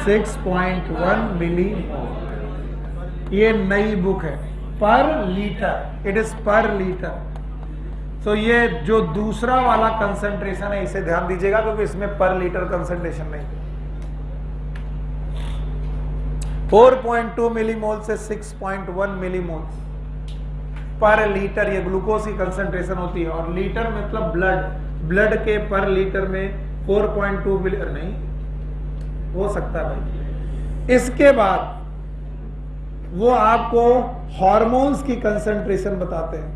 Speaker 1: 6.1 मिलीमोल। ये नई बुक है। पर लीटर, इट इज पर लीटर। तो ये जो दूसरा वाला कंसंट्रेशन है इसे ध्यान दीजिएगा क्योंकि इसमें पर लीटर कंसंट्रेशन नहीं। 4.2 मिलीमोल से 6.1 मिलीमोल पर लीटर ये ग्लूकोज की कंसंट्रेशन होती है। और लीटर मतलब ब्लड के पर लीटर में 4.2 मिली नहीं हो सकता है भाई। इसके बाद वो आपको हार्मोन्स की कंसंट्रेशन बताते हैं।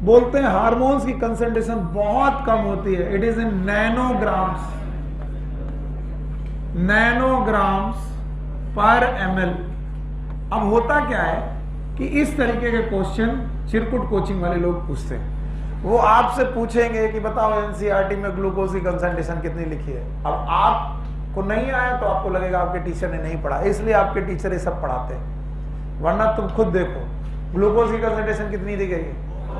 Speaker 1: बोलते हैं हार्मोन्स की कंसंट्रेशन बहुत कम होती है। इट इज इन नैनोग्राम्स पर ml। अब होता क्या है कि इस तरीके के क्वेश्चन चिरकुट कोचिंग वाले लोग पूछते हैं। वो आपसे पूछेंगे कि बताओ एनसीईआरटी में ग्लूकोज की कंसंट्रेशन कितनी लिखी है। अब आपको नहीं आया तो आपको लगेगा आपके टीचर ने नहीं पढ़ा, इसलिए आपके टीचर ये सब पढ़ाते हैं। वरना तुम खुद देखो ग्लूकोज की कंसंट्रेशन कितनी दी गई है?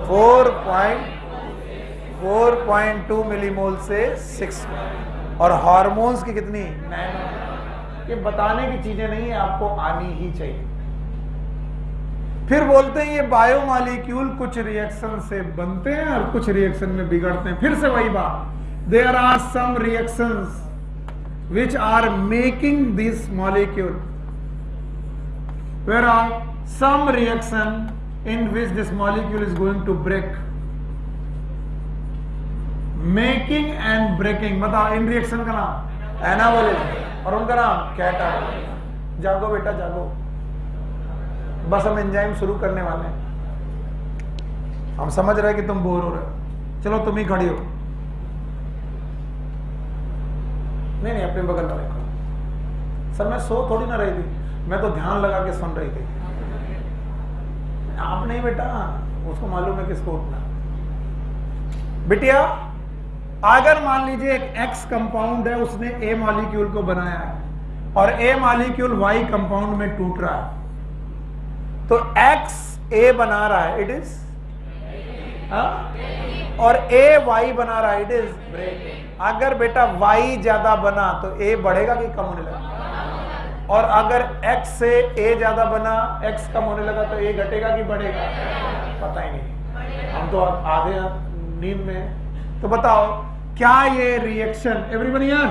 Speaker 1: 4.2 मिलीमोल से 6। और हार्मोन्स की कितनी, नैनो। ये बताने की चीजें नहीं है, आपको आनी ही चाहिए। फिर बोलते हैं ये बायोमॉलिक्यूल कुछ रिएक्शन से बनते हैं और कुछ रिएक्शन में बिगड़ते हैं। फिर से वही बात, there are some reactions which are making this molecule, where are some reaction in which this molecule is going to break, making and breaking। बताओ इन रिएक्शन का नाम एनाबॉलिज्म और उनका नाम कैटाबॉलिज्म। जागो बेटा जागो, बस हम एंजाइम शुरू करने वाले हैं। हम समझ रहे हैं कि तुम बोर हो रहे हो, चलो तुम ही खड़ी हो। नहीं अपने बगल में रखो। सर मैं सो थोड़ी ना रही थी, मैं तो ध्यान लगा के सुन रही थी। आप नहीं बेटा, उसको मालूम है किसको उठना। बिटिया अगर मान लीजिए एक एक्स कंपाउंड है, उसने ए मॉलिक्यूल को बनाया है और ए मॉलिक्यूल वाई कंपाउंड में टूट रहा है, तो एक्स ए बना रहा है, इट इज, और ए वाई बना रहा है, इट इज ब्रेक। अगर बेटा y ज्यादा बना तो a बढ़ेगा कि कम होने लगा, और अगर x से a ज्यादा बना, x कम होने लगा तो a घटेगा कि बढ़ेगा, पता ही नहीं। हम तो आधे नींद में। तो बताओ क्या ये रिएक्शन, एवरीबॉडी यार,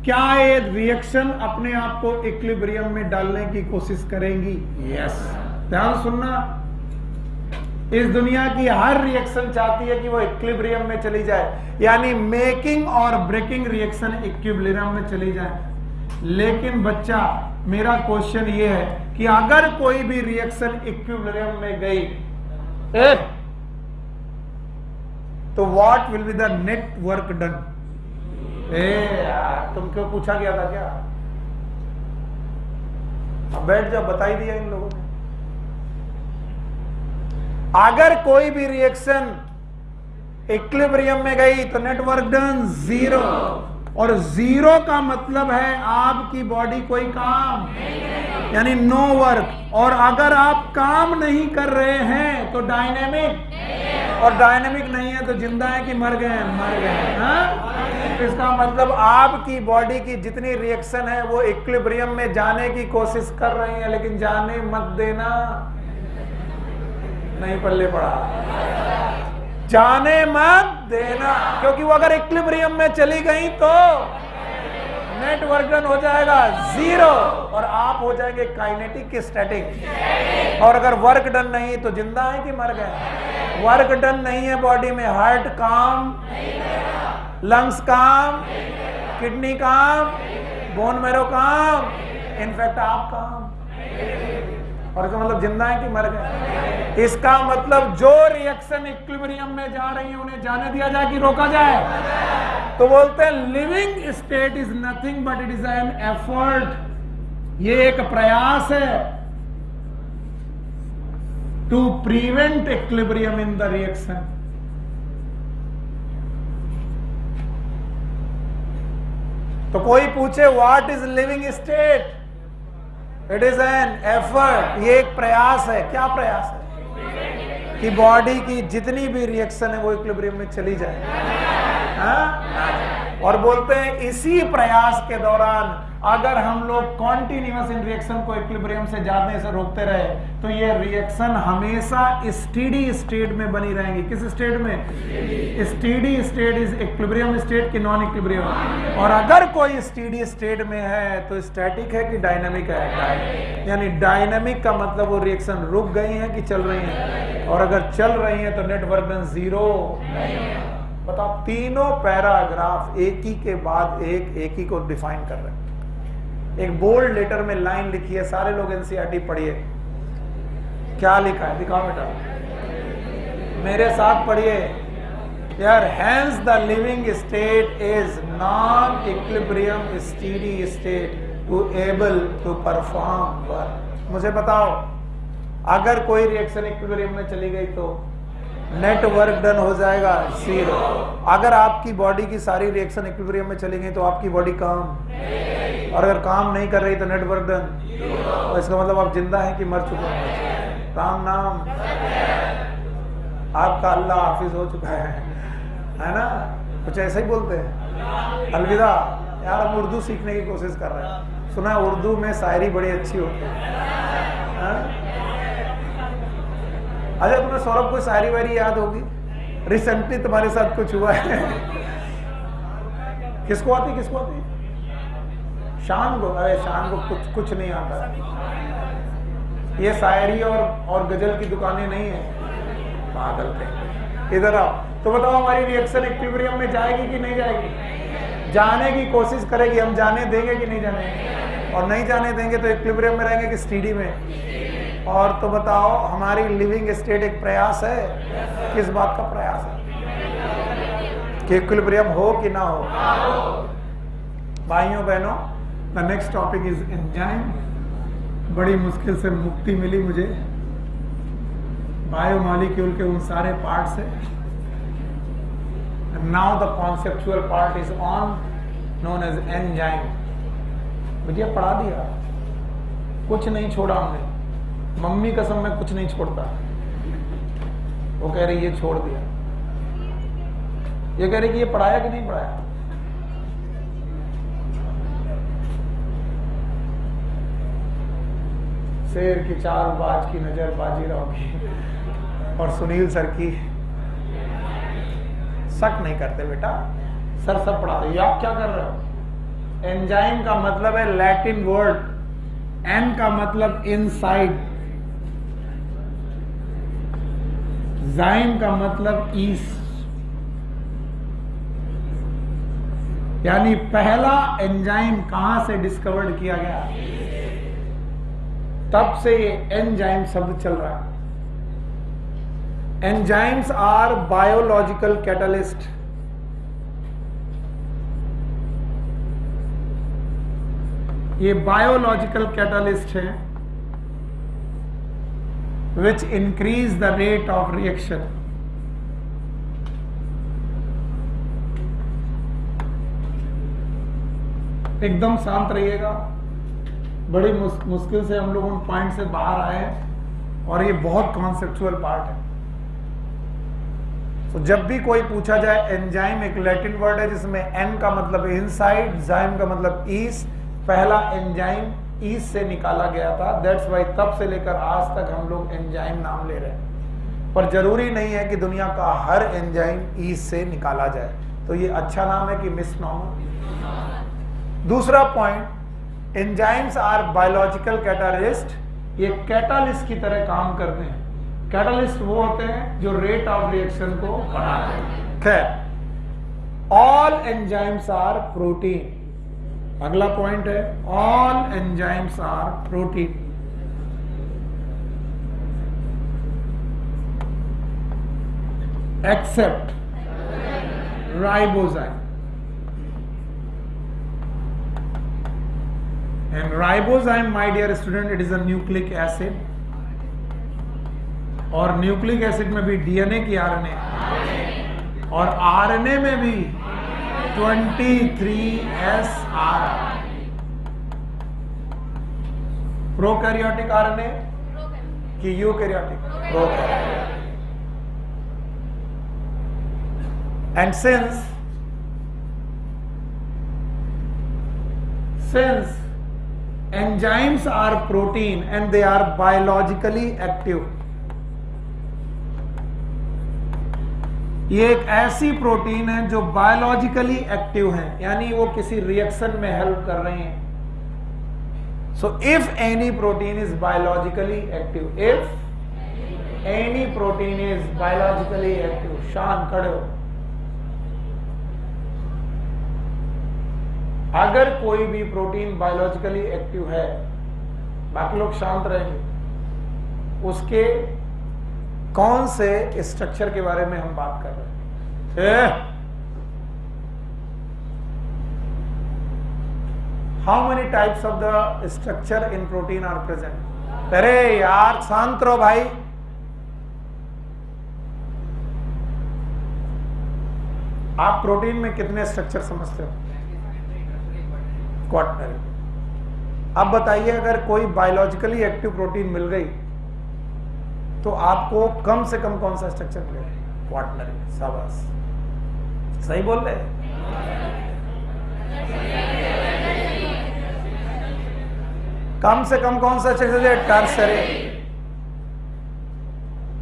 Speaker 1: क्या ये रिएक्शन अपने आप को इक्विलिब्रियम में डालने की कोशिश करेंगी? यस। ध्यान सुनना, इस दुनिया की हर रिएक्शन चाहती है कि वो इक्विलिब्रियम में चली जाए, यानी मेकिंग और ब्रेकिंग रिएक्शन इक्विलिब्रियम में चली जाए। लेकिन बच्चा मेरा क्वेश्चन ये है कि अगर कोई भी रिएक्शन इक्विलिब्रियम में गई तो what will be the net work done? तुमको पूछा गया था क्या? अब बैठ जाओ, बता ही दिया इन लोगों ने। अगर कोई भी रिएक्शन इक्विलिब्रियम में गई तो नेटवर्क डन जीरो, और जीरो का मतलब है आपकी बॉडी कोई काम, यानी नो वर्क। और अगर आप काम नहीं कर रहे हैं तो डायनेमिक, और डायनेमिक नहीं है तो जिंदा है कि मर गए? मर गए। इसका मतलब आपकी बॉडी की जितनी रिएक्शन है वो इक्विलिब्रियम में जाने की कोशिश कर रही है, लेकिन जाने मत देना, नहीं पल्ले पड़ा, जाने मत देना, क्योंकि वो अगर इक्विलिब्रियम में चली गई तो नेटवर्क डन हो जाएगा जीरो, और आप हो जाएंगे काइनेटिक की स्टैटिक। और अगर वर्क डन नहीं तो जिंदा है कि मर गए? वर्क डन नहीं है बॉडी में, हार्ट काम, लंग्स काम, किडनी काम, बोन मैरो काम, इनफैक्ट आप काम, और इसका मतलब जिंदा है कि मर गए? इसका मतलब जो रिएक्शन इक्विलिब्रियम में जा रही है उन्हें जाने दिया जाए कि रोका जाए? तो बोलते हैं living state is nothing but it is an effort. ये एक प्रयास है to prevent equilibrium in the reaction. तो कोई पूछे what is living state? It is an effort. ये एक प्रयास है। क्या प्रयास है? कि बॉडी की जितनी भी रिएक्शन है वो इक्विलिब्रियम में चली जाए। और बोलते हैं इसी प्रयास के दौरान अगर हम लोग कॉन्टिन्यूअस इन रिएक्शन को इक्विलिब्रियम से जाने से रोकते रहे तो ये रिएक्शन हमेशा स्टेडी स्टेट में बनी रहेंगी। किस स्टेट में? Steady state is equilibrium state की नॉन इक्विलिब्रियम। और अगर कोई स्टेडी स्टेट में है तो स्टैटिक है कि डायनामिक है? यानी डायनामिक का मतलब वो रिएक्शन रुक गई है कि चल रही है, और अगर चल रही है तो नेटवर्क डन जीरो। बताओ, तीनों पैराग्राफ एक ही के बाद एक ही को डिफाइन कर रहे हैं। एक बोल्ड लेटर में लाइन लिखी है, सारे लोग एनसीईआरटी पढ़िए। क्या लिखा है? दिखाओ बेटा, मेरे साथ पढ़िए यार। Hence the living state is non equilibrium steady state to able to perform work. मुझे बताओ, अगर कोई रिएक्शन इक्विलिब्रियम में चली गई तो नेटवर्क डन हो जाएगा जीरो। अगर आपकी बॉडी की सारी रिएक्शन इक्विलिब्रियम में चली गई तो आपकी बॉडी काम, और अगर काम नहीं कर रही तो नेटवर्क डन। और इसका मतलब आप जिंदा हैं कि मर चुके हैं? राम नाम आपका अल्लाह हाफिज हो चुका है ना? कुछ ऐसा ही बोलते हैं। अलविदा। यार हम उर्दू सीखने की कोशिश कर रहे हैं, सुना है उर्दू में शायरी बड़ी अच्छी होती है। अच्छा तुम्हें सौरभ को शायरी वायरी याद होगी? रिसेंटली तुम्हारे साथ कुछ हुआ है? किसको आती? शान को? अरे शान को कुछ नहीं आता। ये शायरी और गजल की दुकानें नहीं है, पागल थे। इधर आओ तो बताओ हमारी रिएक्शन इक्विलिब्रियम में जाएगी कि नहीं जाएगी? जाने की कोशिश करेगी। हम जाने देंगे कि नहीं जाने? और नहीं जाने देंगे तो इक्विलिब्रियम में रहेंगे कि स्टीडी में? और तो बताओ हमारी लिविंग स्टेट एक प्रयास है। किस बात का प्रयास है? कि इक्विलिब्रियम हो कि ना हो। भाइयों बहनों, the next topic is enzyme. बड़ी मुश्किल से मुक्ति मिली मुझे बायोमॉलिक्यूल के उन सारे पार्ट से। Now the conceptual part is on, known as enzyme. मुझे पढ़ा दिया, कुछ नहीं छोड़ा हमने। मम्मी कसम में कुछ नहीं छोड़ता। वो कह रही ये छोड़ दिया, ये कह रही कि ये पढ़ाया कि नहीं पढ़ाया। शेर की चाल बाज की नजर बाजीराव की, और सुनील सर की। शक नहीं करते बेटा, सर सब पढ़ा दे। आप क्या कर रहे हो? एंजाइम का मतलब है लैटिन वर्ड, एन का मतलब इनसाइड, जाइम का मतलब ईस्ट। यानी पहला एंजाइम कहां से डिस्कवर्ड किया गया, तब से ये एंजाइम शब्द चल रहा है। Enzymes are biological catalyst. ये बायोलॉजिकल कैटलिस्ट है which increase the rate of reaction. एकदम शांत रहिएगा, बड़ी मुश्किल से हम लोग उन पॉइंट से बाहर आए हैं और ये बहुत कॉन्सेप्चुअल पार्ट है। तो जब भी कोई पूछा जाए, एंजाइम एक लैटिन वर्ड है जिसमें एन का मतलब इनसाइड, जाइम का मतलब ईस्ट। पहला एंजाइम ईस्ट से निकाला गया था, दैट्स वाई तब से लेकर आज तक हम लोग एंजाइम नाम ले रहे हैं। पर जरूरी नहीं है कि दुनिया का हर एंजाइम ईस्ट से निकाला जाए। तो ये अच्छा नाम है कि मिसनॉमर? दूसरा point, enzymes are biological catalyst. ये कैटालिस्ट की तरह काम करते हैं। कैटालिस्ट वो होते हैं जो रेट ऑफ रिएक्शन को बढ़ाते हैं। खैर, ऑल एंजाइम्स आर प्रोटीन। अगला पॉइंट है, all enzymes are protein. Except ribozyme. And ribozyme, my dear student, it is a nucleic acid. और न्यूक्लिक एसिड में भी डीएनए की आरएनए, और आरएनए में भी 23S आरएनए। प्रोकैरियोटिक आरएनए कि eukaryotic? Prokaryotic. And since enzymes are protein and they are biologically active, ये एक ऐसी प्रोटीन है जो बायोलॉजिकली एक्टिव है, यानी वो किसी रिएक्शन में हेल्प कर रहे हैं। So if any protein is biologically active, if any protein is biologically active, शान खड़े हो। अगर कोई भी प्रोटीन बायोलॉजिकली एक्टिव है, बाकी लोग शांत रहेंगे, उसके कौन से स्ट्रक्चर के बारे में हम बात कर रहे हैं? How many types of the structure in protein are present? अरे यार शांत रहो भाई। आप प्रोटीन में कितने स्ट्रक्चर समझते हो? क्वाटरनरी। अब बताइए, अगर कोई बायोलॉजिकली एक्टिव प्रोटीन मिल गई तो आपको कम से कम कौन सा स्ट्रक्चर मिलेगा? क्वाटरनरी। शाबाश, सही बोल रहे। कम से कम कौन सा स्ट्रक्चर है? टर्सरी।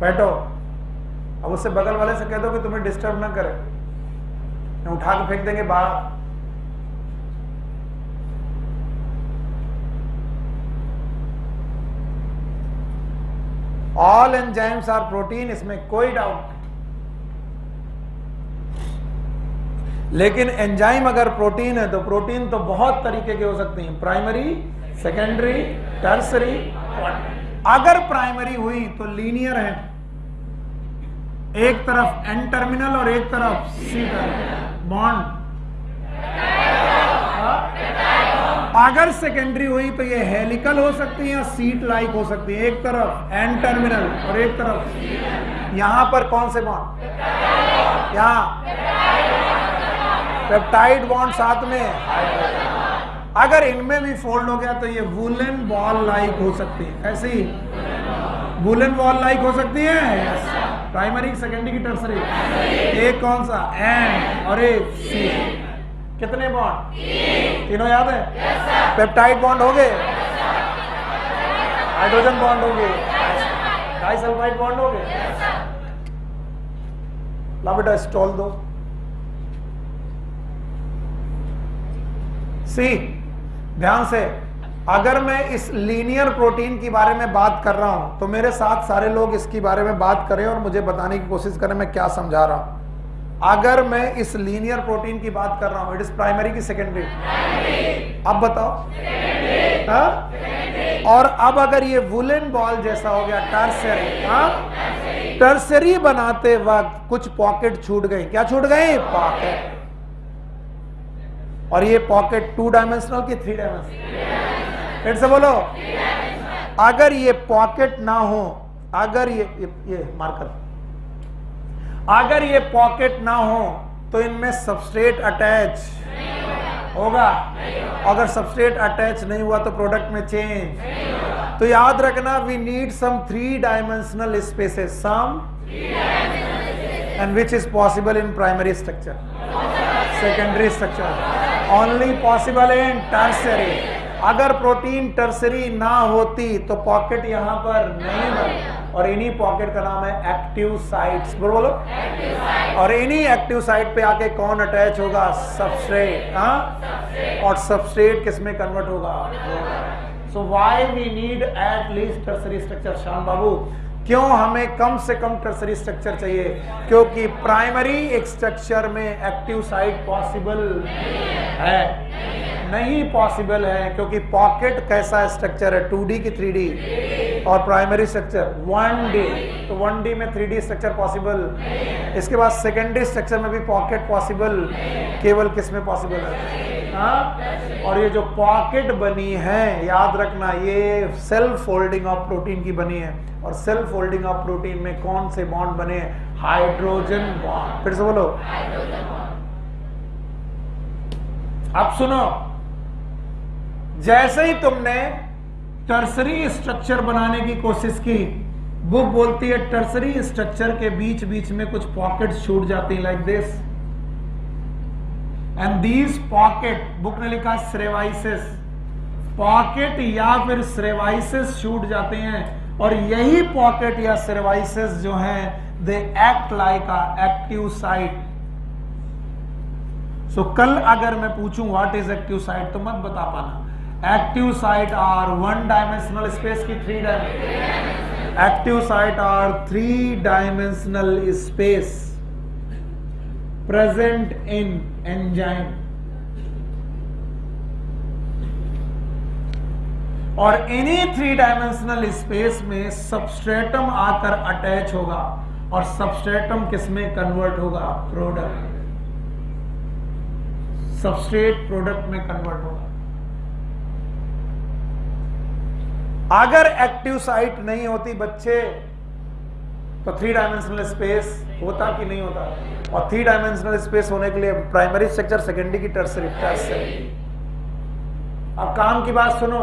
Speaker 1: बैठो, अब उससे बगल वाले से कह दो कि तुम्हें डिस्टर्ब ना करे, उठा के फेंक देंगे बाहर। ऑल एंजाइम्स आर प्रोटीन, इसमें कोई डाउट नहीं। लेकिन एंजाइम अगर प्रोटीन है तो प्रोटीन तो बहुत तरीके के हो सकते हैं, प्राइमरी, सेकेंडरी, टर्सरी। अगर प्राइमरी हुई तो लीनियर है, एक तरफ एन टर्मिनल और एक तरफ सी टर्मिनल बॉन्ड। अगर सेकेंडरी हुई तो ये हेलिकल हो सकती है या सीट लाइक हो सकती है, एक तरफ एन टर्मिनल और एक तरफ। यहां पर कौन से बॉन्ड? यहां पेप्टाइड बॉन्ड साथ में। अगर इनमें भी फोल्ड हो गया तो ये वुलन बॉल लाइक हो सकती है। ऐसी वुलन बॉल लाइक हो सकती है। प्राइमरी, सेकेंडरी की टर्सरी? एक कौन सा? एन और एक सी। कितने बॉन्ड? तीनों याद है? पेप्टाइड बॉन्ड हो गए, हाइड्रोजन बॉन्ड हो गए, डाइसल्फाइड बॉन्ड हो गए। ला बेटा स्टॉल दो। सी, ध्यान से, अगर मैं इस लीनियर प्रोटीन की बारे में बात कर रहा हूं तो मेरे साथ सारे लोग इसकी बारे में बात करें और मुझे बताने की कोशिश करें मैं क्या समझा रहा हूं। अगर मैं इस लीनियर प्रोटीन की बात कर रहा हूं, इट इज प्राइमरी की सेकेंडरी? अब बताओ। और अब अगर ये वुलन बॉल जैसा हो गया, टर्सरी। टर्सरी बनाते वक्त कुछ पॉकेट छूट गए। क्या छूट गए? पॉकेट। और ये पॉकेट 2 डायमेंशनल की 3 डायमेंशनल? फिर से बोलो। अगर ये पॉकेट ना हो, अगर ये मार्कर, अगर ये पॉकेट ना हो तो इनमें सबस्ट्रेट अटैच होगा। अगर सबस्ट्रेट अटैच नहीं हुआ तो प्रोडक्ट में चेंज। तो याद रखना, we need some 3 dimensional spaces, some and which is possible in primary structure, secondary structure, only possible in tertiary. अगर प्रोटीन टर्सरी ना होती तो पॉकेट यहां पर नहीं बनती, और इन्हीं पॉकेट का नाम है एक्टिव साइट्स। बोलो। और इन्हीं एक्टिव साइट पे आके कौन अटैच होगा? सबस्ट्रेट। और सबस्ट्रेट किस में कन्वर्ट होगा? So why we need at least tertiary structure? Shyam Babu, क्यों हमें कम से कम टर्सरी स्ट्रक्चर चाहिए? क्योंकि प्राइमरी स्ट्रक्चर में एक्टिव साइट पॉसिबल है नहीं? पॉसिबल है, क्योंकि पॉकेट कैसा स्ट्रक्चर है? 2D की 3D? और प्राइमरी स्ट्रक्चर 1D, तो 1D में 3D स्ट्रक्चर पॉसिबल। इसके बाद सेकेंडरी स्ट्रक्चर में भी पॉकेट पॉसिबल, केवल किस में पॉसिबल है? और ये जो पॉकेट बनी है, याद रखना, ये सेल्फ फोल्डिंग ऑफ प्रोटीन की बनी है। और सेल्फ फोल्डिंग ऑफ प्रोटीन में कौन से बॉन्ड बने? Hydrogen bond. फिर से बोलो। अब सुनो, जैसे ही तुमने टर्सरी स्ट्रक्चर बनाने की कोशिश की, बुक बोलती है टर्सरी स्ट्रक्चर के बीच बीच में कुछ पॉकेट्स छूट जाती हैं, like this, and these pocket, book ने लिखा स्रेवाइसिस, पॉकेट या फिर स्रेवाइसिस छूट जाते हैं। और यही पॉकेट या स्रेवाइसिस जो हैं, they act like a active site. So कल अगर मैं पूछूं व्हाट इज एक्टिव साइट तो मत बता पाना। Active site are 1 dimensional space की 3 dimensional. Active site are 3 dimensional space present in enzyme. और इन्हीं 3 डायमेंशनल स्पेस में सबस्ट्रेटम आकर अटैच होगा, और सबस्ट्रेटम किसमें कन्वर्ट होगा? प्रोडक्ट। सबस्ट्रेट प्रोडक्ट में कन्वर्ट होगा। अगर एक्टिव साइट नहीं होती बच्चे तो 3 डायमेंशनल स्पेस होता कि नहीं होता? और 3 डायमेंशनल स्पेस होने के लिए प्राइमरी स्ट्रक्चर, सेकेंडरी की टर्सरी। अब काम की बात सुनो,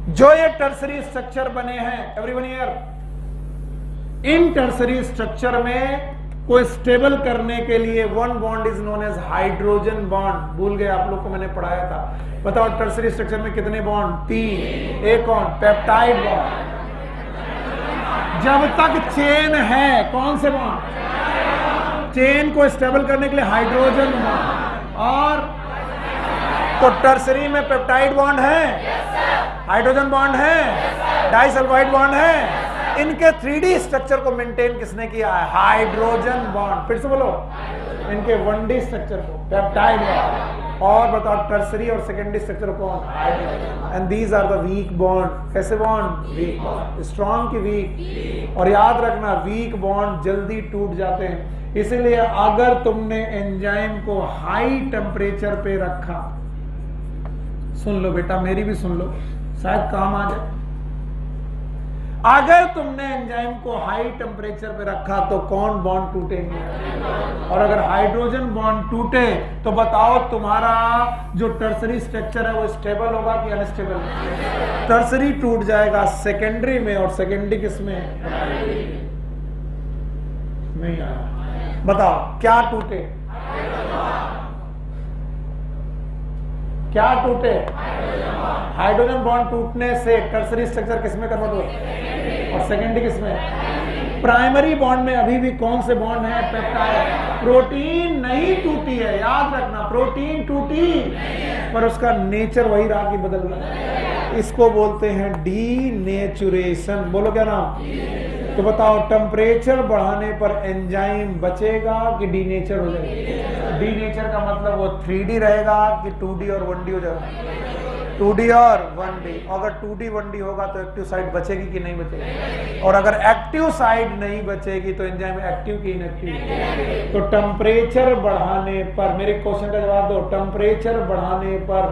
Speaker 1: जो ये टर्सरी स्ट्रक्चर बने हैं, एवरीवन हियर, इन टर्सरी स्ट्रक्चर में को स्टेबल करने के लिए one bond is known as hydrogen bond. भूल गए आप लोग को मैंने पढ़ाया था। बताओ टर्सरी स्ट्रक्चर में कितने बॉन्ड? 3। एक कौन? Peptide bond. जब तक चेन है, कौन से बॉन्ड? चेन को स्टेबल करने के लिए हाइड्रोजन बॉन्ड। और तो टर्सरी में पेप्टाइड बॉन्ड है, हाइड्रोजन बॉन्ड है, डाइसल्फाइड बॉन्ड है। इनके 3D स्ट्रक्चर को मेंटेन किसने किया है? Hydrogen bond. फिर से बोलो, इनके 1D स्ट्रक्चर को पेप्टाइड बॉन्ड। और बताओ टर्सरी और सेकेंडरी स्ट्रक्चर कौन? Hydrogen. And these are the weak bond. कैसे बॉन्ड? Weak bond. स्ट्रॉन्ग की वीक। और याद रखना, वीक बॉन्ड जल्दी टूट जाते हैं। इसलिए अगर तुमने एंजाइम को हाई टेम्परेचर पे रखा, सुन लो बेटा, मेरी भी सुन लो, शायद काम आ जाए। अगर तुमने एंजाइम को हाई टेम्परेचर पे रखा तो कौन बॉन्ड टूटेंगे? और अगर हाइड्रोजन बॉन्ड टूटे तो बताओ तुम्हारा जो टर्सरी स्ट्रक्चर है वो स्टेबल होगा कि अनस्टेबल? टर्सरी टूट जाएगा सेकेंडरी में, और सेकेंडरी किसमें? नहीं आया। बताओ क्या टूटे? क्या टूटे? हाइड्रोजन बॉन्ड टूटने से टर्सरी स्ट्रक्चर किसमें कन्वर्ट हो और सेकेंडरी किसमें? प्राइमरी बॉन्ड में अभी भी कौन से बॉन्ड है? पेप्टाइड। प्रोटीन नहीं टूटी है, याद रखना, प्रोटीन टूटी पर उसका नेचर वही रहा कि बदल रहा। इसको बोलते हैं डीनेचुरेशन। बोलो क्या नाम? तो बताओ टेम्परेचर बढ़ाने पर एंजाइम बचेगा कि डीनेचर हो जाएगा? डीनेचर का मतलब वो 3D रहेगा कि 2D और 1D हो जाएगा? 2D और 1D। अगर 2D 1D होगा तो एक्टिव साइट बचेगी कि नहीं बचेगी? और अगर एक्टिव साइट नहीं बचेगी तो एंजाइम एक्टिव की इनएक्टिव? तो टेम्परेचर बढ़ाने पर, मेरे क्वेश्चन का जवाब दो, टेम्परेचर बढ़ाने पर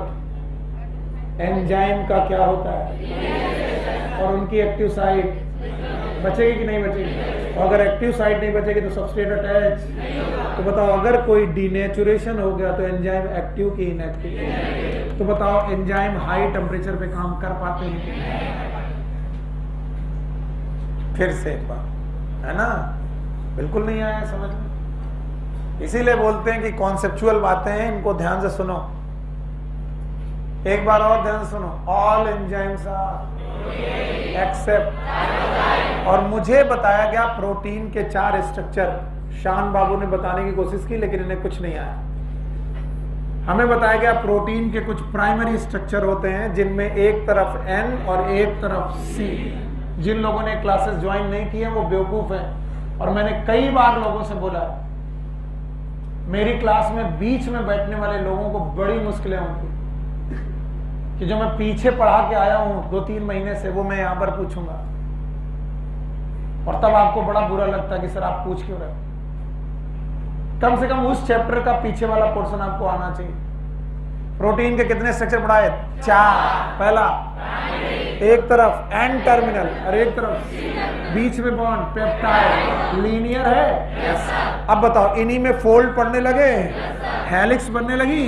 Speaker 1: एंजाइम का क्या होता है? और उनकी एक्टिव साइट बचेगी कि नहीं बचेगी? और अगर एक्टिव साइट नहीं बचेगी तो सबस्ट्रेट अटैच। तो बताओ अगर कोई डीनेचुरेशन हो गया तो एंजाइम एक्टिव की इनएक्टिव? तो बताओ एंजाइम हाई टेम्परेचर पे काम कर पाते हैं? फिर से एक बार, है ना? बिल्कुल नहीं आया समझ में। इसीलिए बोलते हैं कि कॉन्सेप्चुअल बातें हैं, इनको ध्यान से सुनो। एक बार और ध्यान से सुनो। ऑल एंजाइम्स आर एक्सेप्ट, और मुझे बताया गया प्रोटीन के 4 स्ट्रक्चर। शान बाबू ने बताने की कोशिश की लेकिन इन्हें कुछ नहीं आया। हमें बताया गया प्रोटीन के कुछ प्राइमरी स्ट्रक्चर होते हैं जिनमें एक तरफ N और एक तरफ C। जिन लोगों ने क्लासेस ज्वाइन नहीं की है वो बेवकूफ हैं। और मैंने कई बार लोगों से बोला, मेरी क्लास में बीच में बैठने वाले लोगों को बड़ी मुश्किलें होती कि जो मैं पीछे पढ़ा के आया हूं 2-3 महीने से, वो मैं यहां पर पूछूंगा। और तब आपको बड़ा बुरा लगता है कि सर आप पूछ क्यों रहे? कम से कम उस चैप्टर का पीछे वाला पोर्शन आपको आना चाहिए। प्रोटीन के कितने स्ट्रक्चर पढ़ाए? 4। पहला, एक तरफ N टर्मिनल और एक तरफ बीच में बॉन्ड पेप्टाइड। लीनियर है? अब बताओ, इन्हीं में फोल्ड पड़ने लगे, हेलिक्स बनने लगी।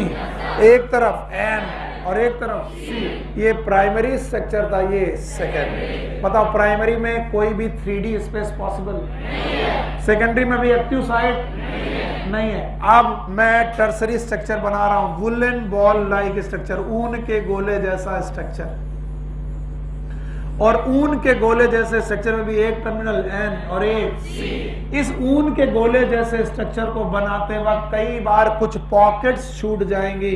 Speaker 1: एक तरफ N और एक तरफ C। ये प्राइमरी स्ट्रक्चर था, ये सेकेंडरी। बताओ प्राइमरी में कोई भी 3D स्पेस पॉसिबल? सेकेंडरी में भी एक्टिव साइट नहीं है। अब मैं टर्सरी स्ट्रक्चर बना रहा हूं, वुलन बॉल लाइक स्ट्रक्चर, ऊन के गोले जैसा स्ट्रक्चर। और ऊन के गोले जैसे स्ट्रक्चर में भी एक टर्मिनल N और एक C। इस ऊन के गोले जैसे स्ट्रक्चर को बनाते वक्त कई बार कुछ पॉकेट्स छूट जाएंगी।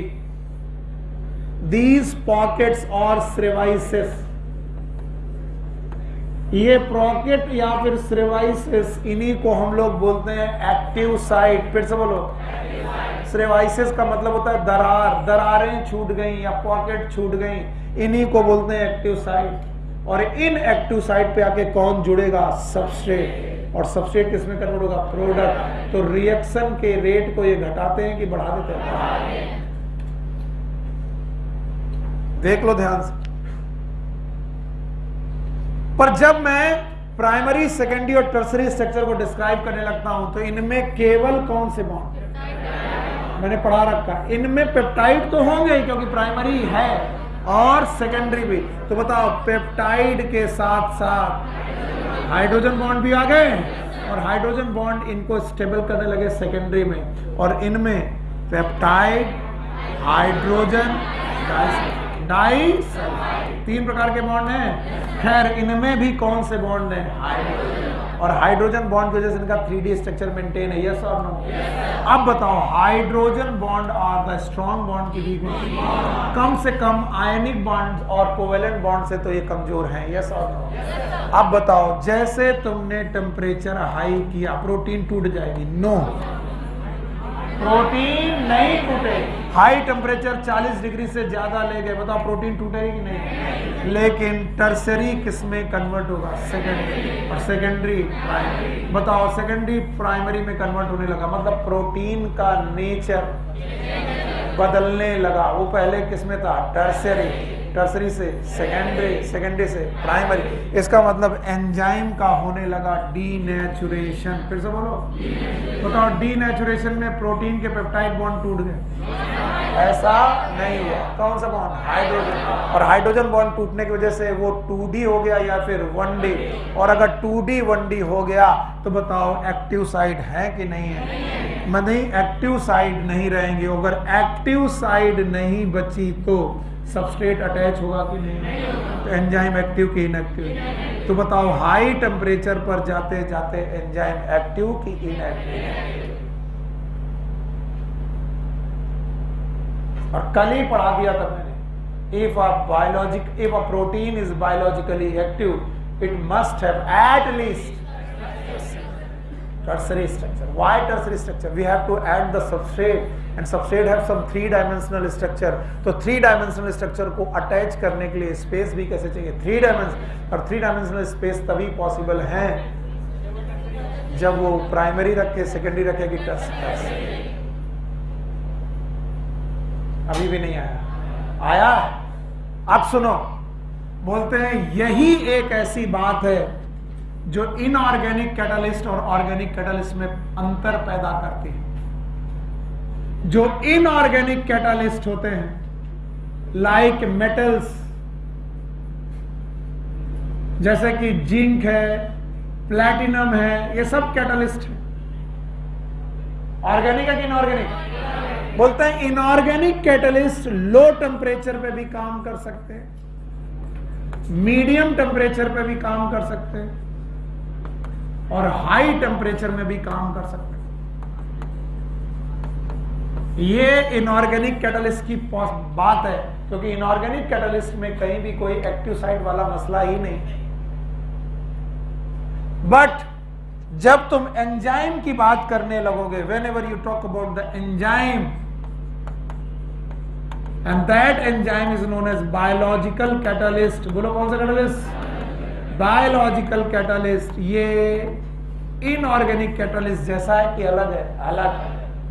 Speaker 1: These pockets और स्रेवाइसिस, ये पॉकेट या फिर स्रेवाइसिस, इन्हीं को हम लोग बोलते हैं एक्टिव साइट। फिर से बोलो, स्रेवाइसिस का मतलब होता है दरार, दरारें छूट गई या पॉकेट छूट गई, इन्हीं को बोलते हैं एक्टिव साइट। और इन एक्टिव साइट पे आके कौन जुड़ेगा? सबस्ट्रेट। और सबस्ट्रेट किसमें कन्वर्ट होगा? प्रोडक्ट। तो रिएक्शन के रेट को ये घटाते हैं कि बढ़ा देते हैं? देख लो ध्यान से। पर जब मैं प्राइमरी, सेकेंडरी और टर्सरी स्ट्रक्चर को डिस्क्राइब करने लगता हूं तो इनमें केवल कौन से बॉन्ड मैंने पढ़ा रखा? इनमें पेप्टाइड तो होंगे क्योंकि प्राइमरी है, और सेकेंडरी भी। तो बताओ पेप्टाइड के साथ साथ हाइड्रोजन बॉन्ड भी आ गए और हाइड्रोजन बॉन्ड इनको स्टेबल करने लगे सेकेंडरी में, और इनमें पेप्टाइड, हाइड्रोजन, डाइसल्फाइड, 3 प्रकार के बॉन्ड हैं। खैर इनमें भी कौन से बॉन्ड हैं? हाइड्रोजन, और हाइड्रोजन बॉन्ड की वजह से इनका 3D स्ट्रक्चर मेंटेन है, यस और नो? अब बताओ, hydrogen bond are the strong bond की वीक, कम से कम आयनिक बॉन्ड और कोवेलेंट बॉन्ड से तो ये कमजोर हैं, यस और नो? अब बताओ, जैसे तुमने टेम्परेचर हाई किया प्रोटीन टूट जाएगी? नो, प्रोटीन नहीं टूटेगी। हाई टेम्परेचर 40 डिग्री से ज्यादा ले गए, बताओ प्रोटीन टूटेगी कि नहीं? लेकिन टर्सरी किस में कन्वर्ट होगा? सेकेंडरी, और सेकेंडरी प्राइमरी। बताओ, सेकेंडरी प्राइमरी में कन्वर्ट होने लगा, मतलब प्रोटीन का नेचर बदलने लगा। वो पहले किस में था? टर्सरी, टर्सरी से सेकेंडरी, सेकेंडरी से प्राइमरी। इसका मतलब एंजाइम का होने लगा डीनेचुरेशन। फिर से बोलो, बताओ, डीनेचुरेशन में प्रोटीन के पेप्टाइड बॉन्ड टूट गए? ऐसा नहीं हुआ। कौन सा बॉन्ड? हाइड्रोजन। और हाइड्रोजन बॉन्ड टूटने की वजह से वो 2D हो गया या फिर 1D। और अगर 2D 1D हो गया तो बताओ एक्टिव साइड है कि नहीं है? नहीं, एक्टिव साइड नहीं रहेंगे। अगर एक्टिव साइड नहीं बची तो सबस्ट्रेट अटैच होगा कि नहीं? तो एंजाइम एक्टिव की इनएक्टिव? तो बताओ, हाई टेम्परेचर पर जाते जाते एंजाइम एक्टिव की इनएक्टिव? और कल ही पढ़ा दिया था मैंने, if a protein is biologically active it must have at least tertiary structure. Why tertiary structure? We have to add the substrate, and substrate have some 3-dimensional structure. तो 3-dimensional structure को attach करने के लिए space भी कैसे चाहिए? 3 dimension। और 3-dimensional space तभी पॉसिबल है जब वो प्राइमरी रखे, सेकेंडरी रखे कि टर्सरी। अभी भी नहीं आया? आया? अब सुनो, बोलते हैं यही एक ऐसी बात है जो इनऑर्गेनिक कैटालिस्ट और ऑर्गेनिक कैटालिस्ट में अंतर पैदा करती है। जो इनऑर्गेनिक कैटालिस्ट होते हैं, लाइक मेटल्स, जैसे कि जिंक है, प्लैटिनम है, ये सब कैटालिस्ट है। ऑर्गेनिक है कि इनऑर्गेनिक? बोलते हैं इनऑर्गेनिक कैटालिस्ट लो टेम्परेचर पे भी काम कर सकते हैं, मीडियम टेम्परेचर पे भी काम कर सकते हैं, और हाई टेम्परेचर में भी काम कर सकते हैं। ये इनऑर्गेनिक कैटालिस्ट की बात है, क्योंकि इनऑर्गेनिक कैटालिस्ट में कहीं भी कोई एक्टिव साइट वाला मसला ही नहीं। बट जब तुम एंजाइम की बात करने लगोगे, whenever you talk about the enzyme, and that enzyme is known as biological catalyst। बोलो कौन सा कैटालिस्ट? Biological catalyst. ये इनऑर्गेनिक कैटालिस्ट जैसा है कि अलग है? अलग।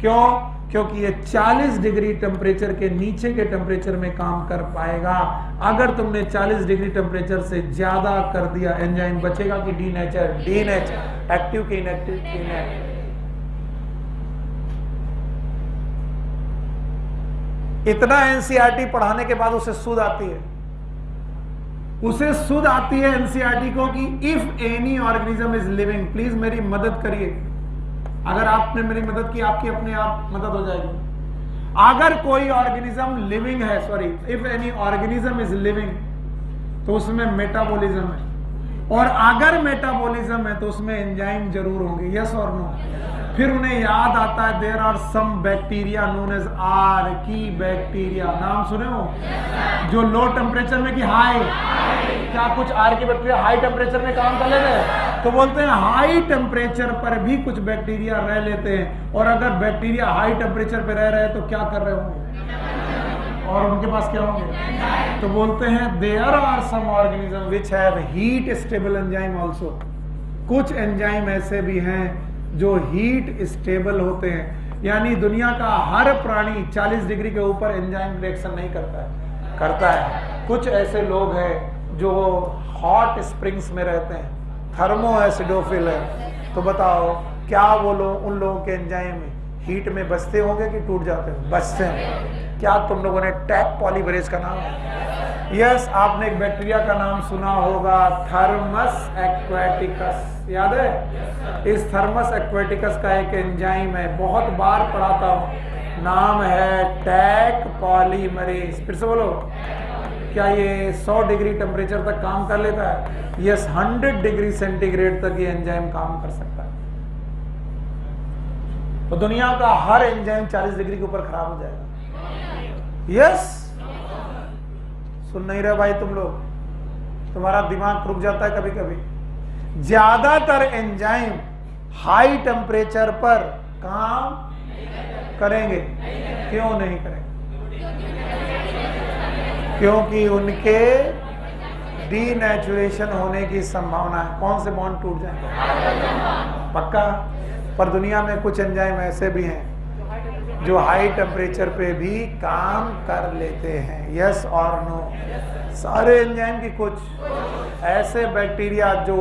Speaker 1: क्यों? क्योंकि ये 40 डिग्री टेम्परेचर के नीचे के टेम्परेचर में काम कर पाएगा। अगर तुमने 40 डिग्री टेम्परेचर से ज्यादा कर दिया, एंजाइम बचेगा कि डीनेचर? डीनेचर। एक्टिव की इनएक्टिव? इनएक्टिव। इतना एनसीईआरटी पढ़ाने के बाद उसे सुध आती है, उसे सुध आती है एनसीईआरटी को कि if any organism is living, please मेरी मदद करिए। अगर आपने मेरी मदद की, आपकी अपने आप मदद हो जाएगी। अगर कोई ऑर्गेनिज्म लिविंग है, sorry, if any organism is living, तो उसमें मेटाबॉलिज्म है, और अगर मेटाबॉलिज्म है तो उसमें एंजाइम जरूर होंगे, यस और नो? फिर उन्हें याद आता है there are some bacteria known as archaebacteria. नाम सुने हो? जो लो टेम्परेचर में कि हाई, क्या कुछ आर्की बैक्टीरिया हाई टेम्परेचर में काम कर लेते हैं? तो बोलते हैं हाई टेम्परेचर पर भी कुछ बैक्टीरिया रह लेते हैं, और अगर बैक्टीरिया हाई टेम्परेचर पर रह रहे हैं तो क्या कर रहे होंगे? और उनके पास क्या होंगे? तो बोलते हैं there are some organism which have heat stable enzyme also. कुछ एंजाइम ऐसे भी हैं जो हीट स्टेबल होते हैं, यानी दुनिया का हर प्राणी 40 डिग्री के ऊपर एंजाइम रिएक्शन नहीं करता है, करता है। कुछ ऐसे लोग हैं जो हॉट स्प्रिंग्स में रहते हैं, थर्मो एसिडोफिल है। तो बताओ, क्या वो लोग, उन लोगों के एंजाइम हीट में बचते होंगे कि टूट जाते हैं? बचते हैं। क्या तुम लोगों ने टैक पॉलीमरेज का नाम है? यस, आपने एक बैक्टीरिया का नाम सुना होगा, थर्मस एक्वेटिकस, याद है? इस थर्मस एक्वेटिकस का एक एंजाइम है, बहुत बार पढ़ाता हूं, नाम है टैक पॉलीमरेज। फिर से बोलो, क्या ये 100 डिग्री टेम्परेचर तक काम कर लेता है? यस, 100 डिग्री सेंटीग्रेड तक ये एंजाइम काम कर सकता है। तो दुनिया का हर एंजाइम 40 डिग्री के ऊपर खराब हो जाएगा। यस, सुन नहीं रहे भाई तुम लोग? तुम्हारा दिमाग रुक जाता है कभी कभी। ज्यादातर एंजाइम हाई टेम्परेचर पर काम करेंगे। क्यों नहीं करेंगे? क्योंकि उनके डीनेचुरेशन होने की संभावना है। कौन से बॉन्ड टूट जाएंगे? पक्का। पर दुनिया में कुछ एंजाइम ऐसे भी हैं जो हाई टेम्परेचर पे भी काम कर लेते हैं। यस और नो? सारे एंजाइम की कुछ ऐसे बैक्टीरिया जो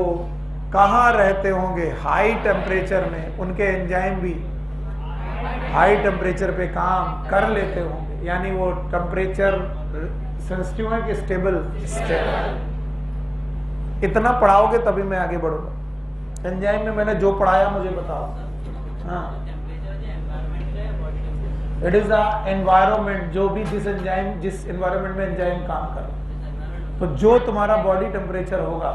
Speaker 1: कहाँ रहते होंगे? हाई टेम्परेचर में, उनके एंजाइम भी हाई टेम्परेचर पे काम कर लेते होंगे। यानी वो टेम्परेचर सेंसिटिव है कि स्टेबल? स्टेबल। इतना पढ़ाओगे तभी मैं आगे बढ़ूंगा। एंजाइम में मैंने जो पढ़ाया मुझे बताओ। हाँ, इट इज द एनवायरमेंट, जो भी जिस एनवायरमेंट में एंजाइम काम कर रहा, तो जो तुम्हारा बॉडी टेम्परेचर होगा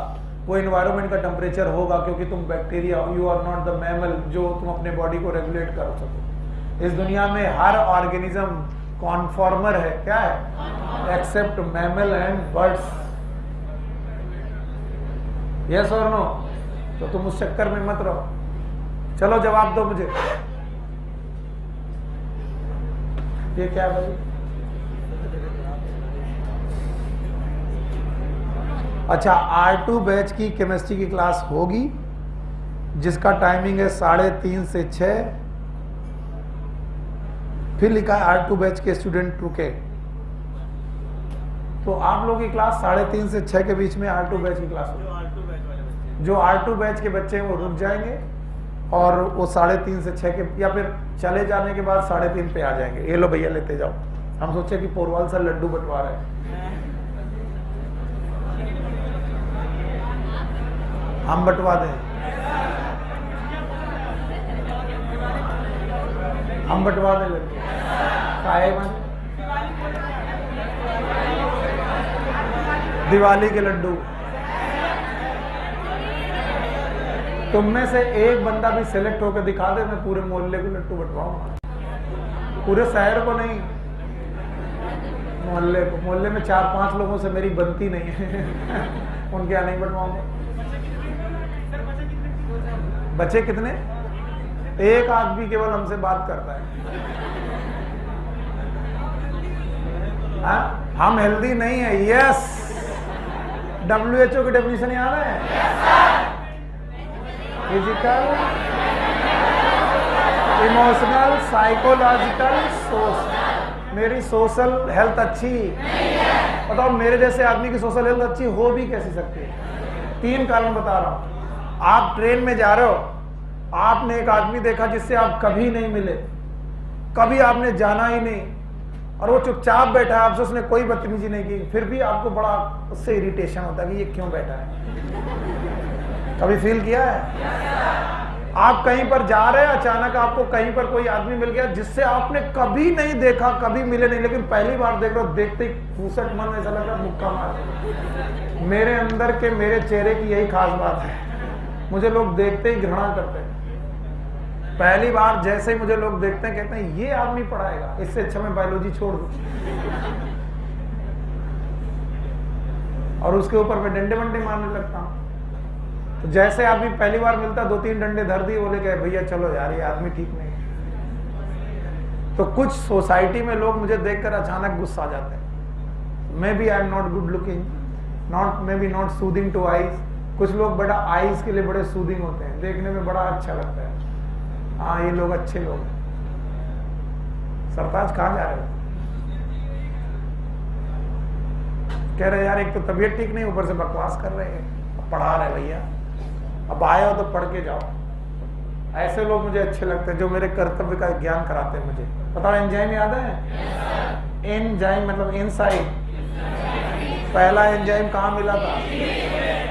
Speaker 1: वो एनवायरमेंट का टेम्परेचर होगा, क्योंकि तुम bacteria, you are not the mammal जो तुम अपने बॉडी को रेगुलेट कर सको। इस दुनिया में हर ऑर्गेनिज्म कॉन्फॉर्मर है। क्या है? Except mammal and birds. Yes और नो? तो तुम उस चक्कर में मत रहो। चलो जवाब दो मुझे। ये क्या है भाई? अच्छा, R2 बैच की केमिस्ट्री की क्लास होगी जिसका टाइमिंग है 3:30 से 6। फिर लिखा है R2 बैच के स्टूडेंट रुके। तो आप लोगों की क्लास 3:30 से 6 के बीच में R2 बैच की क्लास होगी। जो R2 बैच के बच्चे हैं वो रुक जाएंगे और वो 3:30 से 6 के, या फिर चले जाने के बाद 3:30 पे आ जाएंगे। ये लो भैया लेते जाओ। हम सोचे कि पोरवाल सर लड्डू बंटवा रहे हैं, हम बंटवा दें, हम बंटवा दें लड्डू। काहे मन? दिवाली के लड्डू। तुम में से एक बंदा भी सिलेक्ट होकर दिखा दे, मैं पूरे मोहल्ले को लड्डू बंटवाऊंगा। पूरे शहर को नहीं, मोहल्ले को। मोहल्ले में 4-5 लोगों से मेरी बनती नहीं है उनके यहाँ नहीं बंटवाऊंगा। बच्चे कितने? एक आदमी केवल हमसे बात करता है। हम हेल्दी नहीं है। यस, WHO की डेफिनेशन याद है? Physical, emotional, psychological, social. मेरी सोशल हेल्थ अच्छी बताओ, मेरे जैसे आदमी की सोशल हेल्थ अच्छी हो भी कैसी सकती है? 3 कारण बता रहा हूं। आप ट्रेन में जा रहे हो, आपने एक आदमी देखा जिससे आप कभी नहीं मिले, कभी आपने जाना ही नहीं, और वो चुपचाप बैठा है, आपसे उसने कोई बदतमीजी नहीं की, फिर भी आपको बड़ा उससे इरिटेशन होता है कि ये क्यों बैठा है। कभी फील किया है? आप कहीं पर जा रहे हैं, अचानक आपको कहीं पर कोई आदमी मिल गया जिससे आपने कभी नहीं देखा, कभी मिले नहीं, लेकिन पहली बार देख रहे हो, देखते ही फूसट मन ऐसा लग रहा है मुक्का मार। मेरे अंदर के मेरे चेहरे की यही खास बात है, मुझे लोग देखते ही घृणा करते हैं। पहली बार जैसे ही मुझे लोग देखते हैं कहते हैं ये आदमी पढ़ाएगा, इससे अच्छा मैं बायोलॉजी छोड़ दूं। और उसके ऊपर मैं डंडे वंडे मारने लगता हूं। तो जैसे आदमी पहली बार मिलता, 2-3 डंडे धर दिए, बोले कि भैया चलो यार ये आदमी ठीक नहीं। तो कुछ सोसाइटी में लोग मुझे देखकर अचानक गुस्सा आ जाते हैं। Maybe I am not good looking, not maybe not soothing to eyes. कुछ लोग बड़ा आईज के लिए बड़े सूदिंग होते हैं, देखने में बड़ा अच्छा लगता है। हाँ ये लोग अच्छे लोग। सरताज कहाँ जा रहे हो? कह रहे यार एक तो तबीयत ठीक नहीं, ऊपर से बकवास कर रहे हैं, पढ़ा रहे भैया, अब आए हो तो पढ़ के जाओ। ऐसे लोग मुझे अच्छे लगते हैं जो मेरे कर्तव्य का ज्ञान कराते हैं मुझे। बताओ एंजाइम याद है? एंजाइम मतलब इनसाइड, पहला एंजाइम कहाँ मिला था?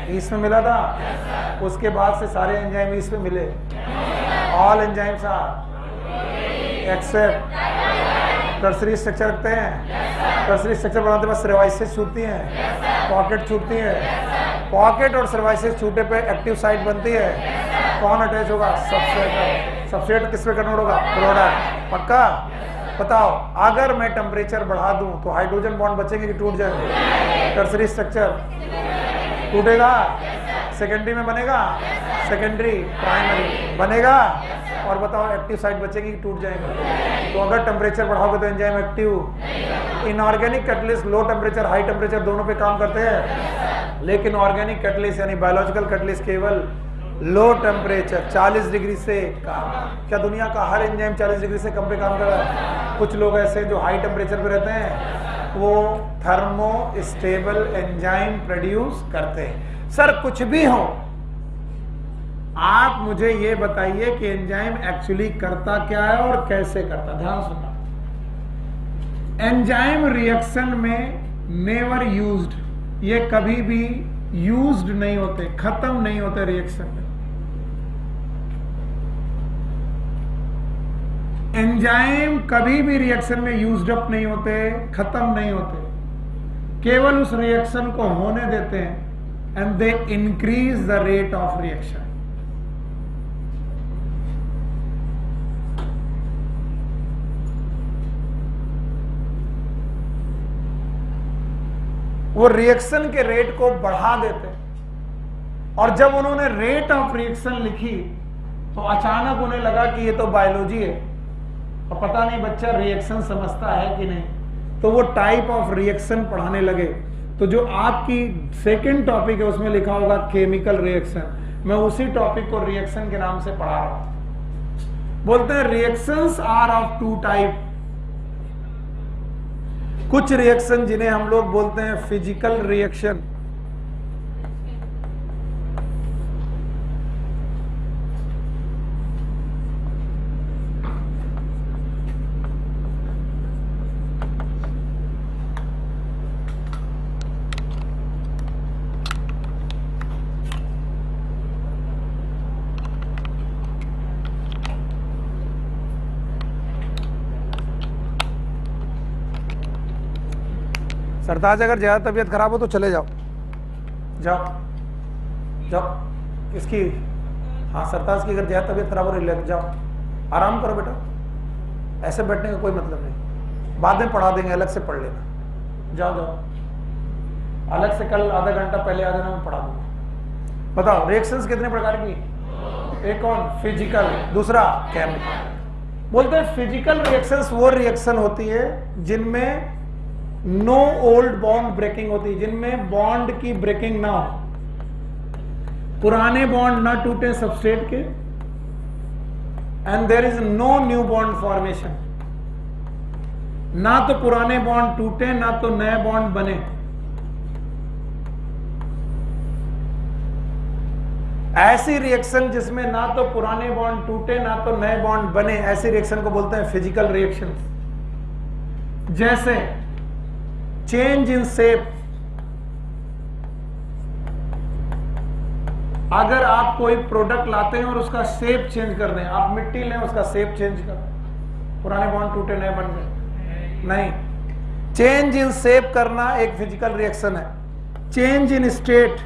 Speaker 1: ईस्ट में मिला था। उसके बाद से सारे एंजाइम ईस्ट में मिले। All enzymes are except tertiary structure रखते हैं। टर्सरी स्ट्रक्चर बनाते वक्त सर्वाइसेस छूटती हैं, पॉकेट छूटती है। पॉकेट और सर्वाइसेस छूटे पे एक्टिव साइट बनती है। कौन अटैच होगा? सबस्ट्रेट। सबस्ट्रेट किस पे कन्वर्ट होगा? प्रोडक्ट। पक्का? बताओ, अगर मैं टेम्परेचर बढ़ा दूं तो हाइड्रोजन बॉन्ड बचेंगे कि टूट जाएंगे? टर्सरी स्ट्रक्चर टूटेगा, सेकेंडरी में बनेगा, सेकेंडरी प्राइमरी बनेगा। और बताओ एक्टिव साइट बचेगी कि टूट जाएंगे? तो अगर टेम्परेचर बढ़ाओगे तो enzyme active. Inorganic catalyst low temperature high temperature दोनों पे काम करते हैं, लेकिन ऑर्गेनिक कैटलिस्ट यानी बायोलॉजिकल कैटलिस्ट केवल लो टेम्परेचर 40 डिग्री से कम। क्या दुनिया का हर एंजाइम 40 डिग्री से कम पे काम कर रहा है? कुछ लोग ऐसे जो हाई टेम्परेचर पे रहते हैं वो थर्मो स्टेबल एंजाइम प्रोड्यूस करते हैं। सर कुछ भी हो, आप मुझे ये बताइए कि एंजाइम एक्चुअली करता क्या है और कैसे करता। ध्यान सुनना, एंजाइम रिएक्शन में नेवर यूज्ड, ये कभी भी यूज्ड नहीं होते, खत्म नहीं होते रिएक्शन में। एंजाइम कभी भी रिएक्शन में यूज्ड अप नहीं होते, खत्म नहीं होते, केवल उस रिएक्शन को होने देते हैं and they increase the rate of reaction. वो रिएक्शन के रेट को बढ़ा देते। और जब उन्होंने रेट ऑफ रिएक्शन लिखी तो अचानक उन्हें लगा कि ये तो बायोलॉजी है और पता नहीं बच्चा रिएक्शन समझता है कि नहीं, तो वो टाइप ऑफ रिएक्शन पढ़ाने लगे। तो जो आपकी सेकंड टॉपिक है उसमें लिखा होगा केमिकल रिएक्शन, मैं उसी टॉपिक को रिएक्शन के नाम से पढ़ा रहा हूं। बोलते हैं reactions are of two type. कुछ रिएक्शन जिन्हें हम लोग बोलते हैं फिजिकल रिएक्शन, सरताज अगर ज्यादा तबीयत खराब हो तो चले जाओ, जाओ जाओ। इसकी हाँ सरताज की अगर ज्यादा तबीयत खराब हो रही है जाओ, आराम करो बेटा, ऐसे बैठने का कोई मतलब नहीं, बाद में पढ़ा देंगे, अलग से पढ़ लेना। जाओ जाओ, अलग से कल आधा घंटा पहले आ जाना, मैं पढ़ा दूंगा। बताओ रिएक्शंस कितने प्रकार की? एक कौन? फिजिकल, दूसरा केमिकल। बोलते हैं फिजिकल रिएक्शंस वो रिएक्शन होती है जिनमें नो ओल्ड बॉन्ड ब्रेकिंग होती है, जिनमें बॉन्ड की ब्रेकिंग ना हो, पुराने बॉन्ड ना टूटे सबस्ट्रेट के, and there is no new bond formation. ना तो पुराने बॉन्ड टूटे ना तो नए बॉन्ड बने। ऐसी रिएक्शन जिसमें ना तो पुराने बॉन्ड टूटे ना तो नए बॉन्ड बने, ऐसी रिएक्शन को बोलते हैं फिजिकल रिएक्शन। जैसे चेंज इन शेप, अगर आप कोई प्रोडक्ट लाते हैं और उसका शेप चेंज कर दें, आप मिट्टी लें उसका शेप चेंज कर दें, पुराने बॉन्ड टूटे नए बन गए? नहीं। चेंज इन शेप करना एक फिजिकल रिएक्शन है। Change in state,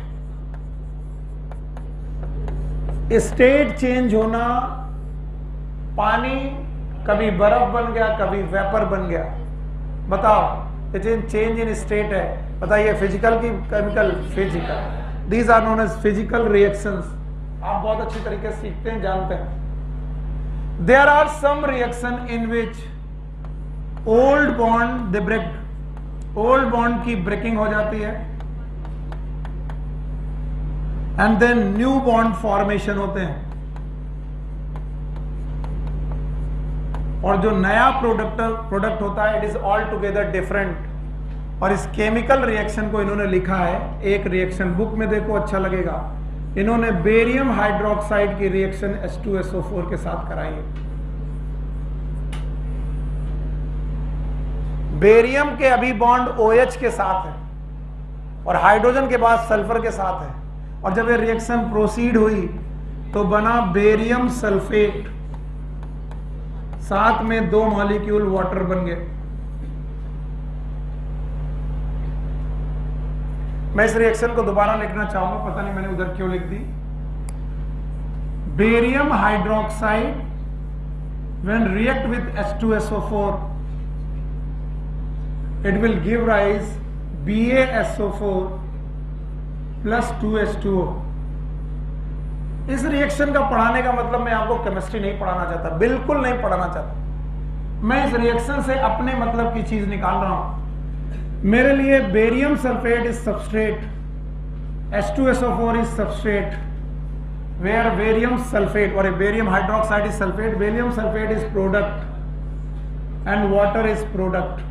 Speaker 1: state change होना, पानी कभी बर्फ बन गया कभी वेपर बन गया। बताओ चेंज इन स्टेट है। बताइए फिजिकल की chemical? Physical. These are known as physical reactions. आप बहुत अच्छी तरीके से सीखते हैं, जानते हैं। There are some reaction in which old bond they break, old bond की ब्रेकिंग हो जाती है and then new bond formation होते हैं, और जो नया प्रोडक्ट होता है it is all together different. और इस केमिकल रिएक्शन को इन्होंने लिखा है, एक रिएक्शन बुक में देखो अच्छा लगेगा, इन्होंने बेरियम हाइड्रोक्साइड की रिएक्शन H2SO4 के साथ कराई है। बेरियम के अभी बॉन्ड OH के साथ है, और हाइड्रोजन के बाद सल्फर के साथ है, और जब ये रिएक्शन प्रोसीड हुई तो बना बेरियम सल्फेट, साथ में 2 मॉलिक्यूल वाटर बन गए। मैं इस रिएक्शन को दोबारा लिखना चाहूंगा, पता नहीं मैंने उधर क्यों लिख दी। Barium hydroxide when react with H2SO4 it will give rise BaSO4 plus 2H2O। इस रिएक्शन का पढ़ाने का मतलब मैं आपको केमिस्ट्री नहीं पढ़ाना चाहता, बिल्कुल नहीं पढ़ाना चाहता। मैं इस रिएक्शन से अपने मतलब की चीज निकाल रहा हूं। मेरे लिए barium sulphate is substrate, H2SO4 is substrate, where barium sulfate or a barium hydroxide is sulfate, barium sulfate is product and water is product।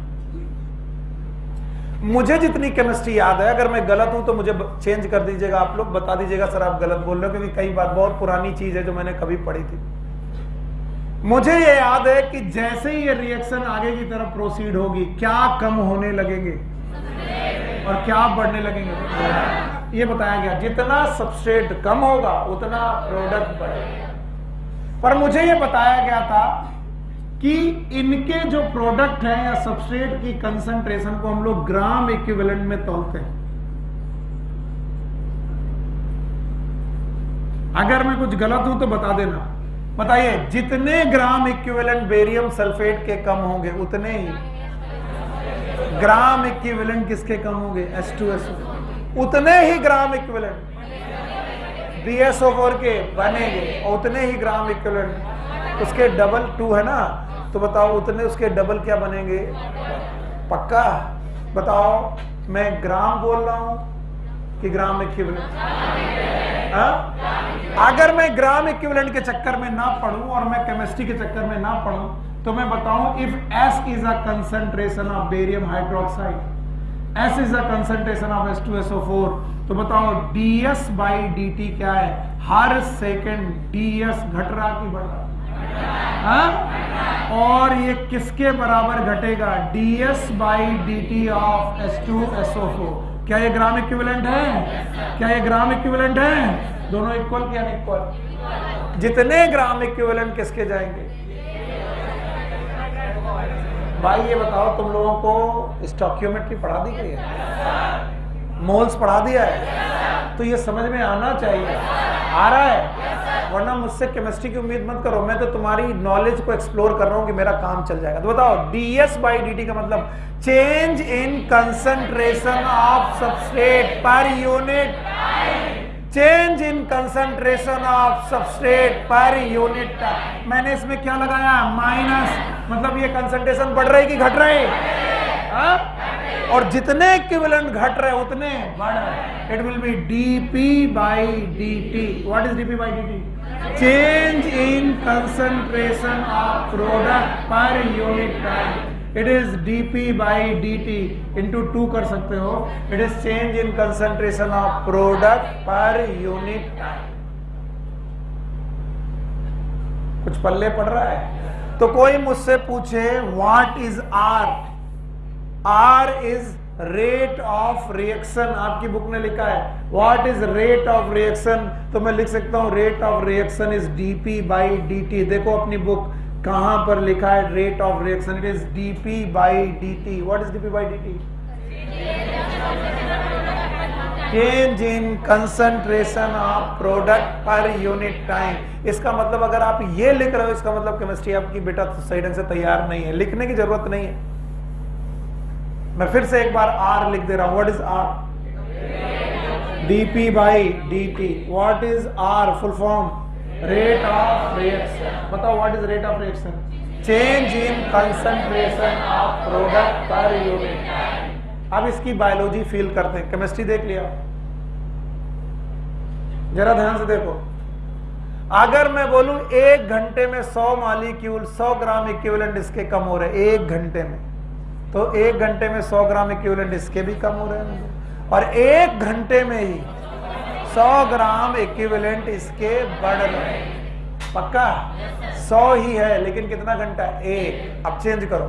Speaker 1: मुझे जितनी केमिस्ट्री याद है, अगर मैं गलत हूं तो मुझे चेंज कर दीजिएगा, आप लोग बता दीजिएगा सर आप गलत बोल रहे हो, क्योंकि कई बार बहुत पुरानी चीज है जो मैंने कभी पढ़ी थी। मुझे ये याद है कि जैसे ही ये रिएक्शन आगे की तरफ प्रोसीड होगी, क्या कम होने लगेंगे और क्या बढ़ने लगेंगे, ये बताया गया। जितना सबस्ट्रेट कम होगा उतना प्रोडक्ट बढ़ेगा। पर मुझे ये बताया गया था कि इनके जो प्रोडक्ट है या सबस्ट्रेट की कंसंट्रेशन को हम लोग ग्राम इक्विवेलेंट में तोलते हैं। अगर मैं कुछ गलत हूं तो बता देना। बताइए, जितने ग्राम इक्विवेलेंट बेरियम सल्फेट के कम होंगे उतने ही ग्राम इक्विवेलेंट किसके कम होंगे, H2SO, उतने ही ग्राम इक्विवेलेंट BaSO4 के बनेंगे, और उतने ही ग्राम इक्विवेलेंट उसके डबल 2 है ना, तो बताओ उतने उसके डबल क्या बनेंगे, पक्का बताओ। मैं ग्राम बोल रहा हूं कि ग्राम इक्विवेलेंट? अगर मैं ग्राम इक्विवेलेंट के चक्कर में ना पढ़ूं और मैं केमिस्ट्री के चक्कर में ना पढ़ूं तो मैं बताऊं, if S is a concentration of barium hydroxide, S is the concentration of H2SO4, तो बताओ ds by dt क्या है? हर सेकंड ds घट रहा कि बढ़ रहा? और ये किसके बराबर घटेगा? ds by dt of H2SO4। क्या ये ग्राम इक्विवेलेंट है? क्या ये ग्राम इक्विवेलेंट है? दोनों इक्वल क्या इक्वल? जितने ग्राम इक्विवेलेंट किसके जाएंगे? भाई ये बताओ, तुम लोगों को स्टोइकियोमेट्री पढ़ा दी गई है, मोल्स पढ़ा दिया है, तो ये समझ में आना चाहिए। आ रहा है? वरना मुझसे केमिस्ट्री की उम्मीद मत करो, मैं तो तुम्हारी नॉलेज को एक्सप्लोर कर रहा हूं कि मेरा काम चल जाएगा। तो बताओ, ds by dt का मतलब change in concentration of substrate per unit, change in concentration of substrate per unit. मैंने इसमें क्या लगाया? माइनस, मतलब ये कंसंट्रेशन बढ़ रही कि घट रही? और जितने इक्विवेलेंट घट रहे उतने बढ़ रहे। It will be dp by dt। What is dp by dt? Change in concentration of product per unit time. It is dp by dt into 2 कर सकते हो। It is change in concentration of product per unit time. कुछ पल्ले पड़ रहा है? तो कोई मुझसे पूछे what is R? R is rate of reaction. आपकी बुक ने लिखा है what is rate of reaction, तो मैं लिख सकता हूं rate of reaction is dp by dt। देखो अपनी बुक कहां पर लिखा है rate of reaction, it is dp by dt। What is dp by dt? Change in concentration of product per unit time. इसका मतलब अगर आप ये लिख रहे हो, इसका मतलब केमिस्ट्री आपकी बेटा सही ढंग से तैयार नहीं है, लिखने की जरूरत नहीं है। मैं फिर से एक बार R लिख दे रहा हूं। What is R? dp by dt। What is R? Full form rate of reaction. बताओ what is rate of reaction? Change in concentration of product per unit time. अब इसकी बायोलॉजी फील करते हैं। केमिस्ट्री देख लिया, जरा ध्यान से देखो। अगर मैं बोलूं 1 घंटे में 100 मॉलिक्यूल 100 ग्राम इक्विवेलेंट इसके कम हो रहे 1 घंटे में, तो 1 घंटे में 100 ग्राम इक्विवेलेंट इसके भी कम हो रहे हैं, और 1 घंटे में ही 100 ग्राम इक्विवेलेंट इसके बढ़ रहे हैं। पक्का 100 ही है, लेकिन कितना घंटा? 1। अब चेंज करो,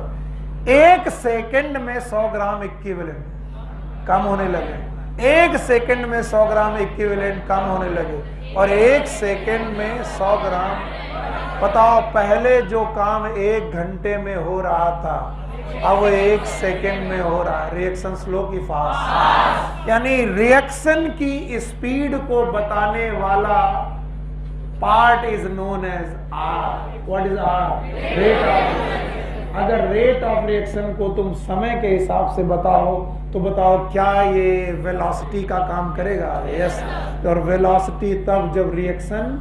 Speaker 1: 1 सेकंड में 100 ग्राम इक्विवेलेंट कम होने लगे, 1 सेकंड में 100 ग्राम इक्विवेलेंट कम होने लगे और 1 सेकंड में 100 ग्राम। बताओ, पहले जो काम 1 घंटे में हो रहा था अब वो 1 सेकंड में हो रहा है। रिएक्शन स्लो की फास्ट, यानी रिएक्शन की स्पीड को बताने वाला part is known as R. What is R? Rate of. अगर रेट ऑफ रिएक्शन को तुम समय के हिसाब से बताओ तो बताओ क्या ये वेलोसिटी का काम करेगा? यस। और वेलोसिटी तब जब रिएक्शन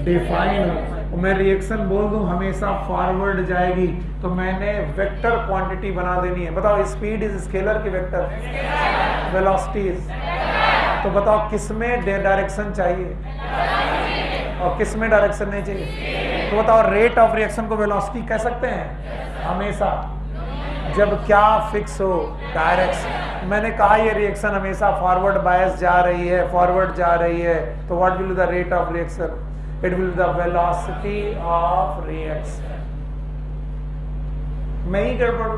Speaker 1: डिफाइन हो। मैं रिएक्शन बोल दूं हमेशा फॉरवर्ड जाएगी तो मैंने वेक्टर क्वांटिटी बना देनी है। बताओ, स्पीड इज स्केलर की वेक्टर, वेलोसिटी इज। तो बताओ किसमें डायरेक्शन चाहिए और किसमें डायरेक्शन नहीं चाहिए? तो बताओ, रेट ऑफ रिएक्शन को वेलोसिटी कह सकते हैं हमेशा जब क्या फिक्स हो? डायरेक्शन। मैंने कहा ये रिएक्शन हमेशा फॉरवर्ड बायस जा रही है, फॉरवर्ड जा रही है, तो what will be the rate of reaction? It will be the velocity of reaction. मैं ही गड़बड़।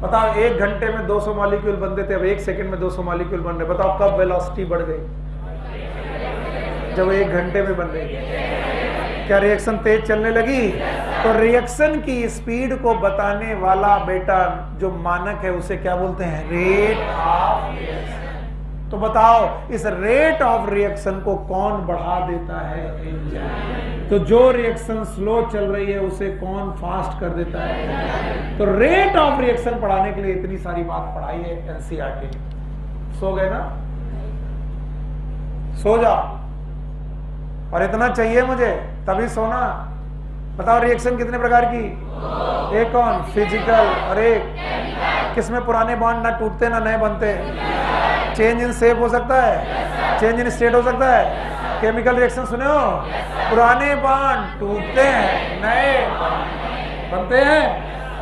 Speaker 1: बताओ, 1 घंटे में 200 मॉलिक्यूल बनते थे, अब 1 सेकंड में 200 मॉलिक्यूल बन रहे। बताओ कब वेलोसिटी बढ़ गई? जब 1 घंटे में बन रही। क्या रिएक्शन तेज चलने लगी? तो रिएक्शन की स्पीड को बताने वाला बेटा जो मानक है उसे क्या बोलते हैं? Rate of reaction. तो बताओ, इस रेट ऑफ रिएक्शन को कौन बढ़ा देता है? एंजाइम। तो जो रिएक्शन स्लो चल रही है उसे कौन फास्ट कर देता है? तो रेट ऑफ रिएक्शन पढ़ाने के लिए इतनी सारी बात पढ़ाई है एनसीईआरटी। सो गए ना? सो जाओ। और इतना चाहिए मुझे तभी सोना। बताओ, रिएक्शन कितने प्रकार की? एक कौन? फिजिकल। और एक किसमें पुराने बॉन्ड ना टूटते ना नए बनते। चेंज इन शेप हो सकता है, चेंज इन स्टेट हो सकता है। केमिकल रिएक्शन सुने हो? पुराने बॉन्ड टूटते हैं, नए बनते हैं।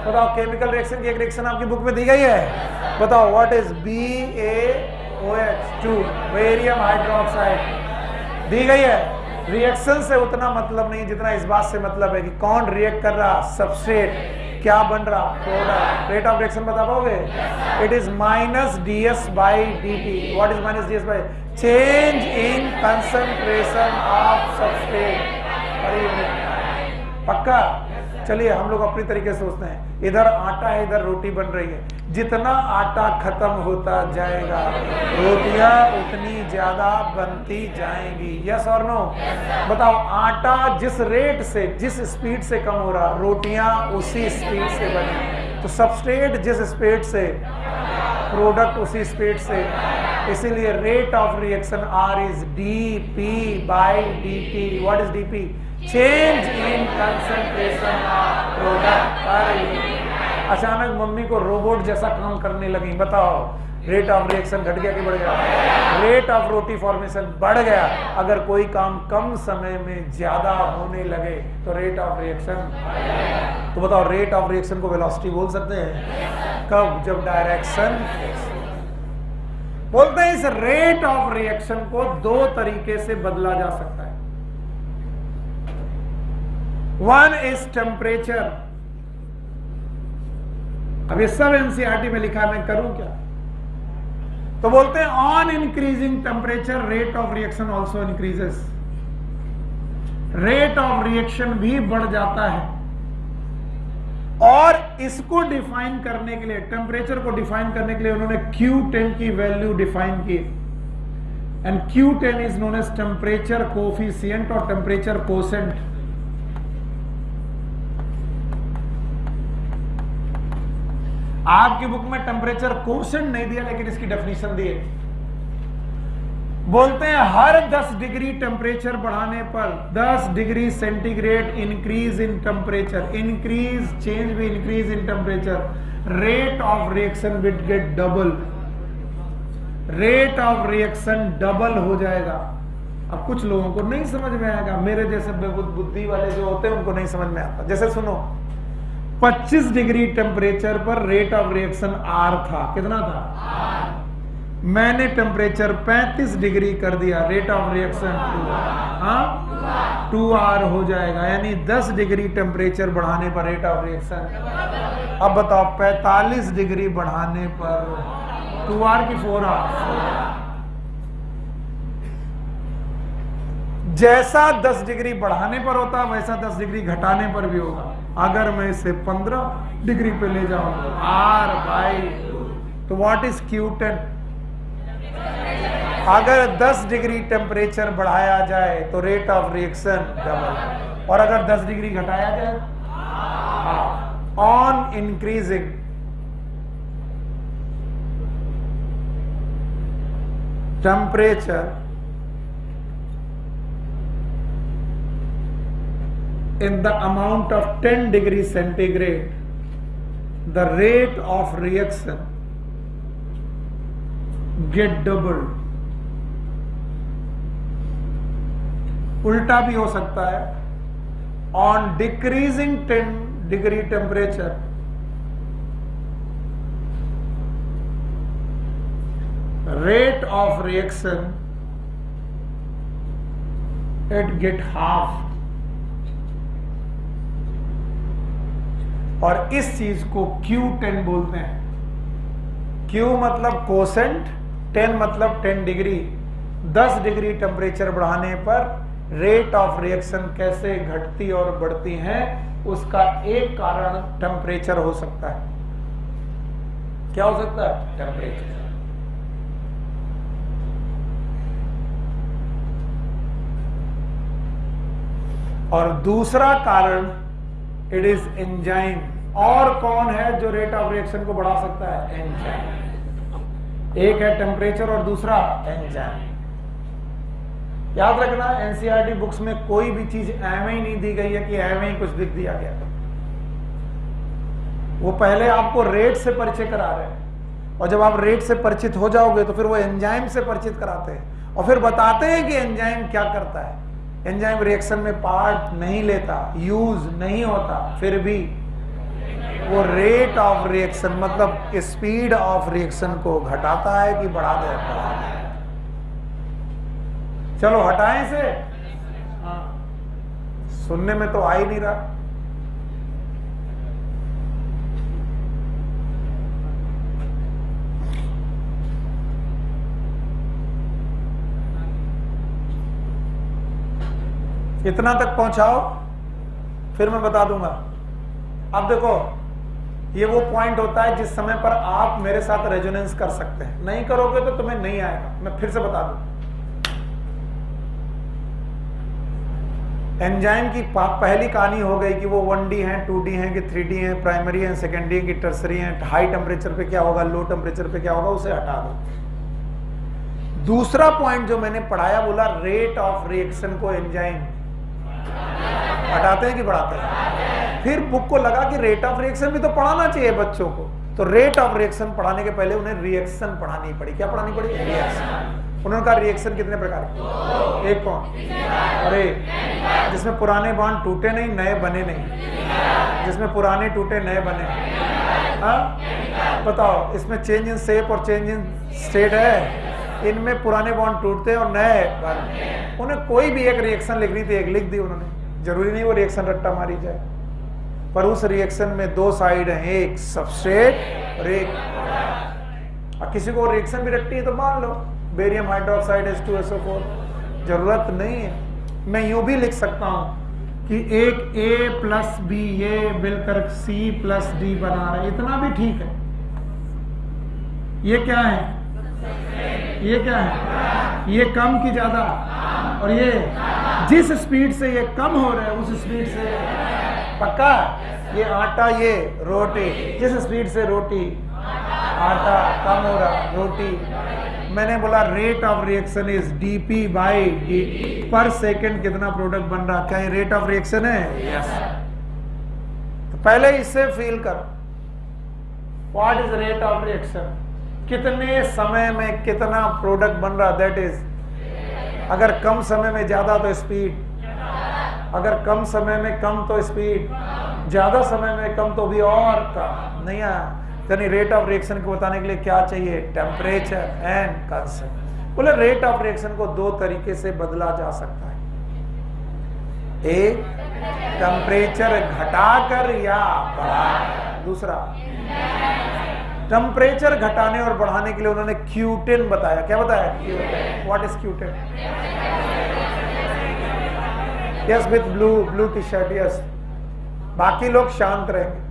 Speaker 1: बताओ, केमिकल रिएक्शन की एक रिएक्शन आपकी बुक में दी गई है। बताओ, what is BaOH2 barium hydroxide दी गई है। रिएक्शन से उतना मतलब नहीं जितना इस बात से मतलब है कि कौन रिएक्ट कर रहा, सबस्ट्रेट, क्या बन रहा, प्रोडक्ट। रेट ऑफ रिएक्शन बता पाओगे? It is -ds/dt। What is -ds/? Change in concentration of substrate per unit. पक्का? चलिए हम लोग अपनी तरीके से सोचते हैं। इधर आटा है, इधर रोटी बन रही है। जितना आटा खत्म होता जाएगा रोटियां उतनी ज्यादा बनती जाएंगी। यस और नो? बताओ, आटा जिस रेट से, जिस स्पीड से कम हो रहा, रोटियां उसी स्पीड से बनी। तो सबस्ट्रेट जिस स्पीड से, प्रोडक्ट उसी स्पीड से। इसीलिए rate of reaction R is dP/dt। What is dP? Change in concentration of product per unit. अचानक मम्मी को रोबोट जैसा काम करने लगी। बताओ, रेट ऑफ रिएक्शन घट गया कि बढ़ गया? रेट ऑफ रोटी फॉर्मेशन बढ़ गया। अगर कोई काम कम समय में ज्यादा होने लगे तो रेट ऑफ रिएक्शन। तो बताओ, रेट ऑफ रिएक्शन को वेलोसिटी बोल सकते हैं कब? जब डायरेक्शन बोलते हैं। इस रेट ऑफ रिएक्शन को 2 तरीके से बदला जा सकता है। One is temperature. अब ये सब एनसीईआरटी में लिखा है, मैं करूं क्या? तो बोलते हैं on increasing temperature rate of reaction also increases. Rate of reaction भी बढ़ जाता है। और इसको डिफाइन करने के लिए, टेम्परेचर को डिफाइन करने के लिए उन्होंने Q10 की वैल्यू डिफाइन की। And Q10 is known as temperature coefficient और टेम्परेचर कोसेंट। आपकी बुक में टेम्परेचर कोसेंट नहीं दिया लेकिन इसकी डेफिनेशन दी है। बोलते हैं हर 10 डिग्री टेम्परेचर बढ़ाने पर 10 degree centigrade increase in temperature, increase change भी increase in temperature, rate of reaction will get double. Rate of reaction double हो जाएगा। अब कुछ लोगों को नहीं समझ में आएगा, मेरे जैसे बुद्धि वाले जो होते हैं उनको नहीं समझ में आता। जैसे सुनो, 25 डिग्री टेम्परेचर पर रेट ऑफ रिएक्शन R था। कितना था? मैंने टेम्परेचर 35 डिग्री कर दिया, रेट ऑफ रिएक्शन 2R हो जाएगा। यानी 10 डिग्री टेम्परेचर बढ़ाने पर रेट ऑफ रिएक्शन। अब बताओ 45 डिग्री बढ़ाने पर 2 आवर की 4 आवर। जैसा 10 डिग्री बढ़ाने पर होता वैसा 10 डिग्री घटाने पर भी होगा। अगर मैं इसे 15 डिग्री पे ले जाऊं R/2, तो व्हाट इज Q10? अगर 10 डिग्री टेम्परेचर बढ़ाया जाए तो रेट ऑफ रिएक्शन डबल, और अगर 10 डिग्री घटाया जाए on increasing temperature in the amount of 10 degrees centigrade, the rate of reaction get doubled. उल्टा भी हो सकता है, on decreasing 10 degree temperature, rate of reaction it get half. और इस चीज को Q10 बोलते हैं। Q मतलब कोसेंट, 10 मतलब 10 डिग्री। 10 डिग्री टेम्परेचर बढ़ाने पर रेट ऑफ रिएक्शन कैसे घटती और बढ़ती हैं, उसका एक कारण टेम्परेचर हो सकता है। क्या हो सकता है? टेम्परेचर। और दूसरा कारण इट इज एंजाइम। और कौन है जो रेट ऑफ रिएक्शन को बढ़ा सकता है? एंजाइम। एक है टेम्परेचर और दूसरा एंजाइम। याद रखना, एनसीईआरटी बुक्स में कोई भी चीज एवं ही नहीं दी गई है कि एवं ही कुछ लिख दिया गया। वो पहले आपको रेट से परिचय करा रहे हैं, और जब आप रेट से परिचित हो जाओगे तो फिर वो एंजाइम से परिचित कराते हैं, और फिर बताते हैं कि एंजाइम क्या करता है। एंजाइम रिएक्शन में पार्ट नहीं लेता, यूज नहीं होता, फिर भी वो रेट ऑफ रिएक्शन मतलब स्पीड ऑफ रिएक्शन को घटाता है कि बढ़ा देता है। चलो हटाएं इसे। सुनने में तो आ ही नहीं रहा। इतना तक पहुंचाओ, फिर मैं बता दूंगा। अब देखो, ये वो पॉइंट होता है जिस समय पर आप मेरे साथ रेजोनेंस कर सकते हैं। नहीं करोगे तो तुम्हें नहीं आएगा। मैं फिर से बता दूं, एंजाइम की पहली कहानी हो गई कि वो 1D है, 2D है कि 3D है, प्राइमरी है, सेकेंडरी है कि टर्सरी है, हाई टेम्परेचर पे क्या होगा, लो टेम्परेचर पे क्या होगा, उसे हटा दो। दूसरा पॉइंट जो मैंने पढ़ाया, बोला रेट ऑफ रिएक्शन को एंजाइम हटाते हैं कि बढ़ाते हैं। फिर बुक को लगा कि रेट ऑफ रिएक्शन भी तो पढ़ाना चाहिए बच्चों को, तो रेट ऑफ रिएक्शन पढ़ाने के पहले उन्हें रिएक्शन पढ़ानी पड़ी। क्या पढ़ानी पड़ी? रिएक्शन। उन्होंने कहा रिएक्शन कितने प्रकार के? एक कौन? अरे जिसमें पुराने बॉन्ड टूटे नहीं, नए बने नहीं, जिसमें पुराने टूटे नए बने। हाँ बताओ, इसमें चेंज इन शेप और चेंज इन स्टेट है। इनमें पुराने बॉन्ड टूटते हैं और नए बने। उन्हें कोई भी एक रिएक्शन लिखनी थी, एक लिख दी उन्होंने। जरूरी नहीं वो रिएक्शन रट्टा मारी जाए, पर उस रिएक्शन में दो साइड हैं, एक सबस्ट्रेट और एक। और किसी को रिएक्शन भी रट्टी है तो मान लो बेरियम हाइड्रोक्साइड H2SO4, जरूरत नहीं है। मैं यूं भी लिख सकता हूं कि एक A प्लस B ये मिलकर C प्लस D बना रहा है, इतना भी ठीक है। ये क्या है? ये क्या है? ये कम की ज्यादा, और ये जिस स्पीड से ये कम हो रहा है उस स्पीड से पक्का। ये आटा, ये रोटी, जिस स्पीड से रोटी आटा कम हो रहा, रोटी। मैंने बोला rate of reaction is dP/dt, पर सेकंड कितना प्रोडक्ट बन रहा। क्या ये रेट ऑफ रिएक्शन है? यस। तो पहले इससे फील कर, what is rate of reaction, कितने समय में कितना प्रोडक्ट बन रहा, दैट इज। अगर कम समय में ज्यादा तो स्पीड, अगर कम समय में कम तो स्पीड, ज्यादा समय में कम तो भी और कम। नहीं आया? यानी रेट ऑफ रिएक्शन को बताने के लिए क्या चाहिए? Temperature and constant. बोले रेट ऑफ रिएक्शन को दो तरीके से बदला जा सकता है, एक टेम्परेचर घटाकर या बढ़ाकर, दूसरा टेम्परेचर घटाने और बढ़ाने के लिए उन्होंने क्यूटेन बताया। क्या बताया? क्यूटेन। What is क्यूटेन? Yes, with blue T shirt. Yes, बाकी लोग शांत रहेंगे।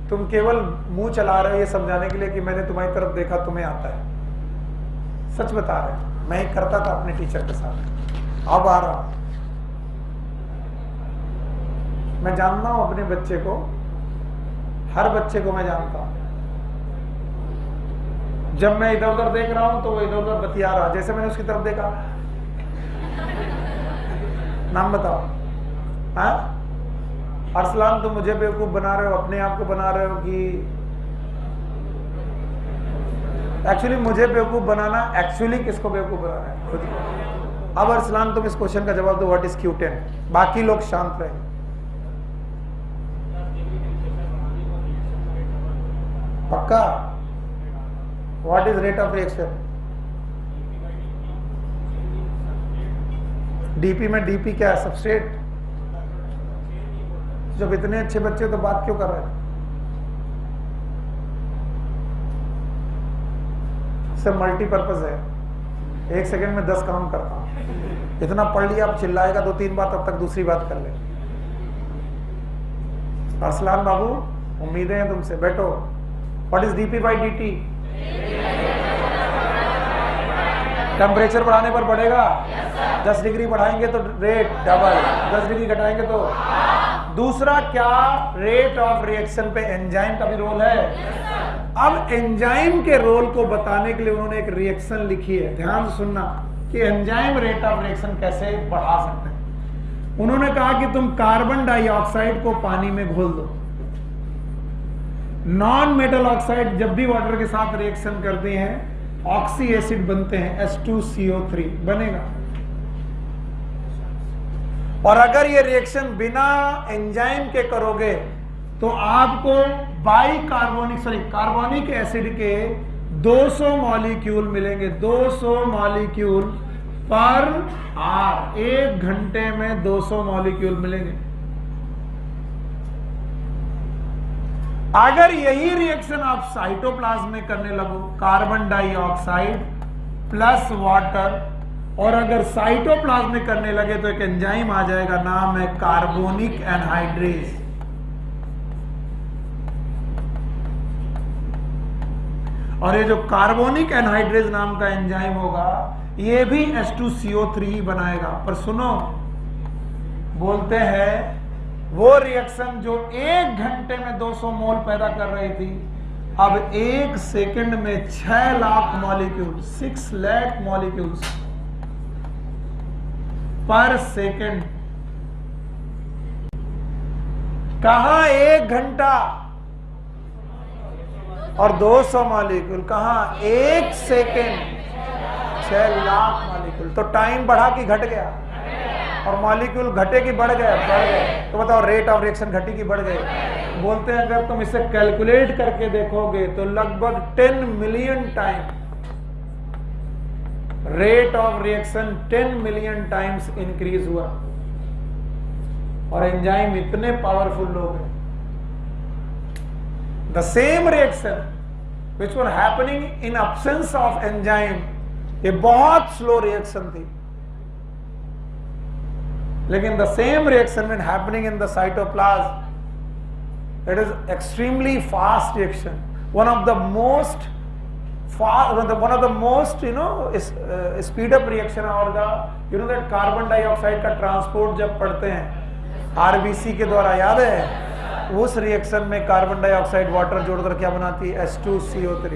Speaker 1: तुम केवल मुंह चला रहे हो ये समझाने के लिए कि मैंने तुम्हारी तरफ देखा, तुम्हें आता है। सच बता रहे, मैं ही करता था अपने टीचर के साथ, अब आ रहा हूं। मैं जानता हूं अपने बच्चे को, हर बच्चे को मैं जानता हूं। जब मैं इधर उधर देख रहा हूं तो वो इधर उधर बतिया रहा, जैसे मैंने उसकी तरफ देखा। नाम बताओ। हाँ, अरसलान, तुम मुझे बेवकूफ बना रहे हो, अपने आप को बना रहे हो कि एक्चुअली मुझे बेवकूफ बनाना, एक्चुअली किसको बेवकूफ बनाना है? खुद को। अब अरसलान, तुम इस क्वेश्चन का जवाब दो, व्हाट इज क्यूटेन? बाकी लोग शांत रहेंगे। पक्का? What is rate of reaction? DP में डीपी क्या है? सबस्ट्रेट। जब इतने अच्छे बच्चे तो बात क्यों कर रहे हैं? सब मल्टीपर्पज है, 1 सेकंड में 10 काम करता हूं। इतना पढ़ लिया, अब चिल्लाएगा 2-3 बार, तब तक दूसरी बात कर ले। अरसलान बाबू, उम्मीदें हैं तुमसे, बैठो। What is DP by DT? Temperature बढ़ाने पर बढ़ेगा। 10 डिग्री बढ़ाएंगे तो रेट डबल, 10 डिग्री घटाएंगे तो। दूसरा क्या? रेट ऑफ रिएक्शन पे एंजाइम का भी रोल है। अब एंजाइम के रोल को बताने के लिए उन्होंने एक रिएक्शन लिखी है, ध्यान से सुनना, कि एंजाइम रेट ऑफ रिएक्शन कैसे बढ़ा सकते हैं। उन्होंने कहा कि तुम कार्बन डाइऑक्साइड को पानी में घोल दो। नॉन मेटल ऑक्साइड जब भी वाटर के साथ रिएक्शन करते हैं, ऑक्सी एसिड बनते हैं, H2CO3 बनेगा। और अगर ये रिएक्शन बिना एंजाइम के करोगे तो आपको कार्बोनिक एसिड के 200 मॉलिक्यूल मिलेंगे, 200 मॉलिक्यूल पर आवर। 1 घंटे में 200 मॉलिक्यूल मिलेंगे। अगर यही रिएक्शन आप साइटोप्लाज्म में करने लगो, कार्बन डाइऑक्साइड प्लस वाटर, और अगर साइटोप्लाज्म में करने लगे तो एक एंजाइम आ जाएगा, नाम है कार्बोनिक एनहाइड्रेज। और ये जो कार्बोनिक एनहाइड्रेज नाम का एंजाइम होगा, ये भी H2CO3 बनाएगा। पर सुनो, बोलते हैं वो रिएक्शन जो 1 घंटे में 200 मोल पैदा कर रही थी, अब 1 सेकंड में 6 लाख मॉलिक्यूल, 6 लाख मॉलिक्यूल्स पर सेकंड। कहा 1 घंटा और 200 मॉलिक्यूल, कहा 1 सेकंड 6 लाख मॉलिक्यूल। तो टाइम बढ़ा कि घट गया? और मॉलिक्यूल घटे कि बढ़ गए? बढ़ गए। तो बताओ, रेट ऑफ रिएक्शन घटी कि बढ़ गए? बोलते हैं अगर तुम इसे कैलकुलेट करके देखोगे तो लगभग 10 million time rate of reaction 10 million times increase हुआ। और एंजाइम इतने पावरफुल लोग हैं। The same reaction which were happening in absence of enzyme, ये बहुत स्लो रिएक्शन थी, लेकिन the same reaction when happening in the cytoplasm, it is extremely fast reaction. One of the most speed up reaction, और that carbon dioxide का transport जब पढ़ते हैं RBC के द्वारा, याद है? उस रिएक्शन में कार्बन डाइऑक्साइड वाटर जोड़कर क्या बनाती है? H2CO3।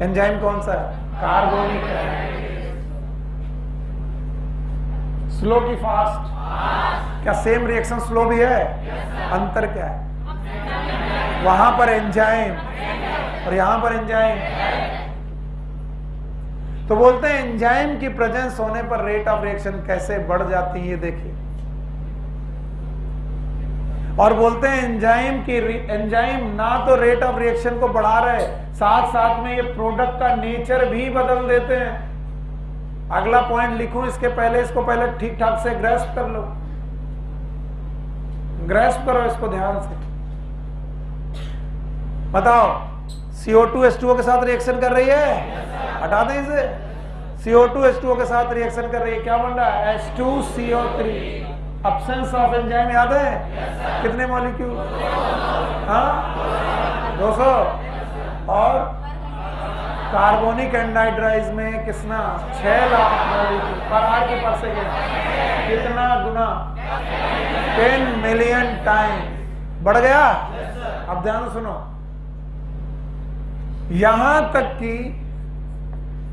Speaker 1: एंजाइम कौन सा है? कार्बोनिक है। स्लो की फास्ट? क्या सेम रिएक्शन स्लो भी है? अंतर क्या है? वहां पर एंजाइम और यहां पर एंजाइम। तो बोलते हैं एंजाइम की प्रेजेंस होने पर रेट ऑफ रिएक्शन कैसे बढ़ जाती है, ये देखिए। और बोलते हैं एंजाइम ना तो रेट ऑफ रिएक्शन को बढ़ा रहे, साथ साथ में ये प्रोडक्ट का नेचर भी बदल देते हैं। अगला पॉइंट लिखूं इसके पहले, इसको पहले ठीक ठाक से ग्रेस्प कर लो, ग्रेस्प करो इसको ध्यान से। बताओ, CO2 H2O के साथ रिएक्शन कर रही है, हटा दें इसे। CO2 H2O के साथ रिएक्शन कर रही है, क्या बन रहा है? H2CO3। एब्सेंस ऑफ एंजाइम याद है? कितने मॉलिक्यूल? हाँ 200। और कार्बोनिक एंहाइड्राइड में कितना? 6 लाख मॉलिक्यूल पर आर के पर सेकेंड। कितना गुना? 10 मिलियन टाइम बढ़ गया। अब ध्यान सुनो, यहां तक कि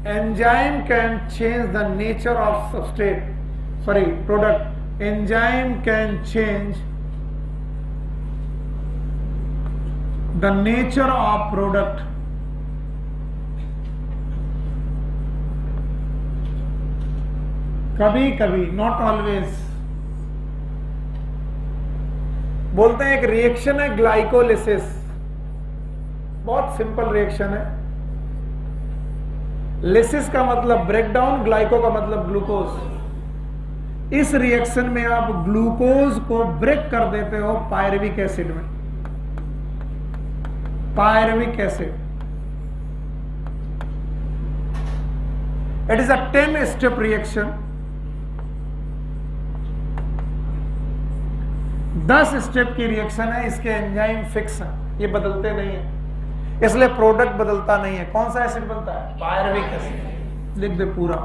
Speaker 1: enzyme can change the nature of substrate, sorry product. Enzyme can change the nature of product कभी कभी, नॉट ऑलवेज। बोलते हैं एक रिएक्शन है ग्लाइकोलिसिस, बहुत सिंपल रिएक्शन है। लिसिस का मतलब ब्रेकडाउन, ग्लाइको का मतलब ग्लूकोज। इस रिएक्शन में आप ग्लूकोज को ब्रेक कर देते हो पायरुविक एसिड में। Pyruvic acid, it is a 10 step reaction. 10 step की रिएक्शन है। इसके एंजाइम फिक्स है, ये बदलते नहीं है, इसलिए प्रोडक्ट बदलता नहीं है। कौन सा एसिड बनता है? Pyruvic acid. लिख दे पूरा,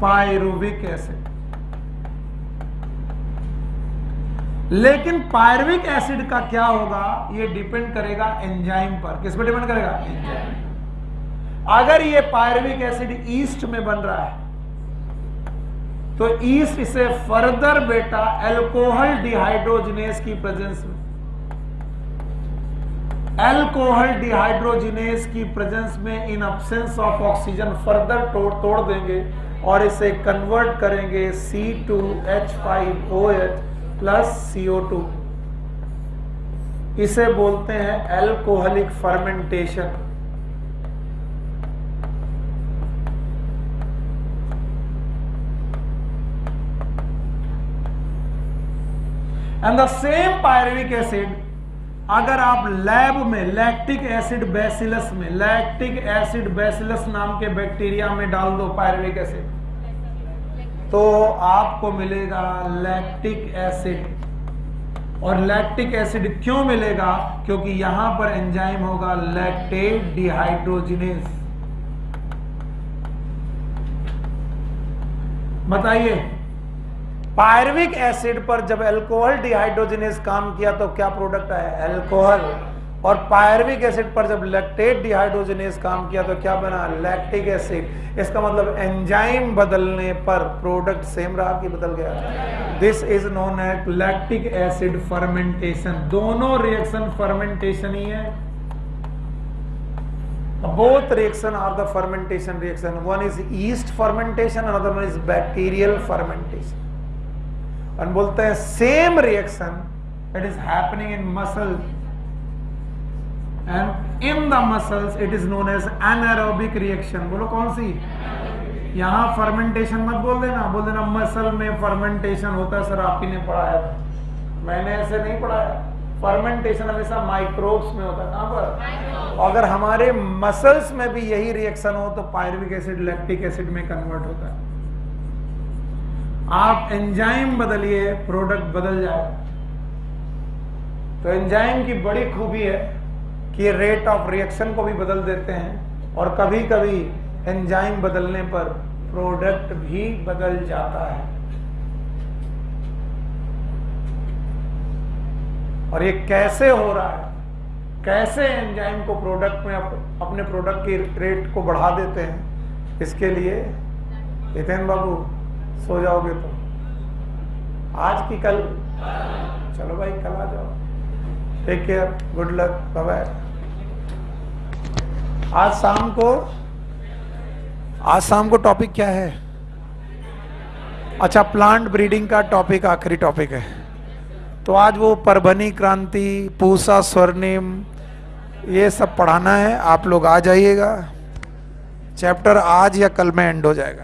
Speaker 1: पायरुविक एसिड। लेकिन पायरुविक एसिड का क्या होगा? ये डिपेंड करेगा एंजाइम पर। किस पर डिपेंड करेगा? एंजाइम। अगर ये पायरुविक एसिड ईस्ट में बन रहा है तो ईस्ट इसे फर्दर बेटा अल्कोहल डिहाइड्रोजिनेज की प्रेजेंस में, अल्कोहल डिहाइड्रोजिनेज की प्रेजेंस में in absence of oxygen further तोड़ देंगे और इसे कन्वर्ट करेंगे C2H5OH प्लस CO2। इसे बोलते हैं alcoholic fermentation. And the same pyruvic acid अगर आप लैब में लैक्टिक एसिड बैसिलस में, लैक्टिक एसिड बैसिलस नाम के बैक्टीरिया में डाल दो पायरुविक एसिड, तो आपको मिलेगा लैक्टिक एसिड। और लैक्टिक एसिड क्यों मिलेगा? क्योंकि यहां पर एंजाइम होगा लैक्टेट डिहाइड्रोजिनेज। बताइए, पायरुविक एसिड पर जब अल्कोहल डिहाइड्रोजिनेज काम किया तो क्या प्रोडक्ट आया? अल्कोहल। और पायरुविक एसिड पर जब लैक्टेट डिहाइड्रोजिनेज काम किया तो क्या बना? Lactic acid. इसका मतलब एंजाइम बदलने पर प्रोडक्ट सेम रहा कि बदल गया? This is known as lactic acid fermentation. दोनों रिएक्शन फर्मेंटेशन ही है। Both reaction are the fermentation reaction. One is yeast fermentation, another one is bacterial fermentation. And बोलते हैं same reaction, it is happening in muscle, and in the muscles it is known as anaerobic reaction. बोलो कौन सी? यहाँ fermentation मत बोल देना muscle में fermentation होता है। सर आप ही ने पढ़ाया था, मैंने ऐसे नहीं पढ़ाया। फर्मेंटेशन हमेशा माइक्रोब्स में होता है। कहां पर? अगर हमारे मसल्स में भी यही रिएक्शन हो तो पायरुविक एसिड लैक्टिक एसिड में कन्वर्ट होता है। आप एंजाइम बदलिए, प्रोडक्ट बदल जाए। तो एंजाइम की बड़ी खूबी है कि रेट ऑफ रिएक्शन को भी बदल देते हैं और कभी कभी एंजाइम बदलने पर प्रोडक्ट भी बदल जाता है। और ये कैसे हो रहा है? कैसे एंजाइम को प्रोडक्ट में अपने प्रोडक्ट की रेट को बढ़ा देते हैं? इसके लिए हितेन बाबू सो जाओगे तो आज की कल? चलो भाई कल आ जाओ। Take care, good luck, bye bye. आज शाम को टॉपिक क्या है? अच्छा, प्लांट ब्रीडिंग का टॉपिक आखिरी टॉपिक है। तो आज वो परभनी क्रांति, पूसा स्वर्णिम, ये सब पढ़ाना है। आप लोग आ जाइएगा। चैप्टर आज या कल में एंड हो जाएगा।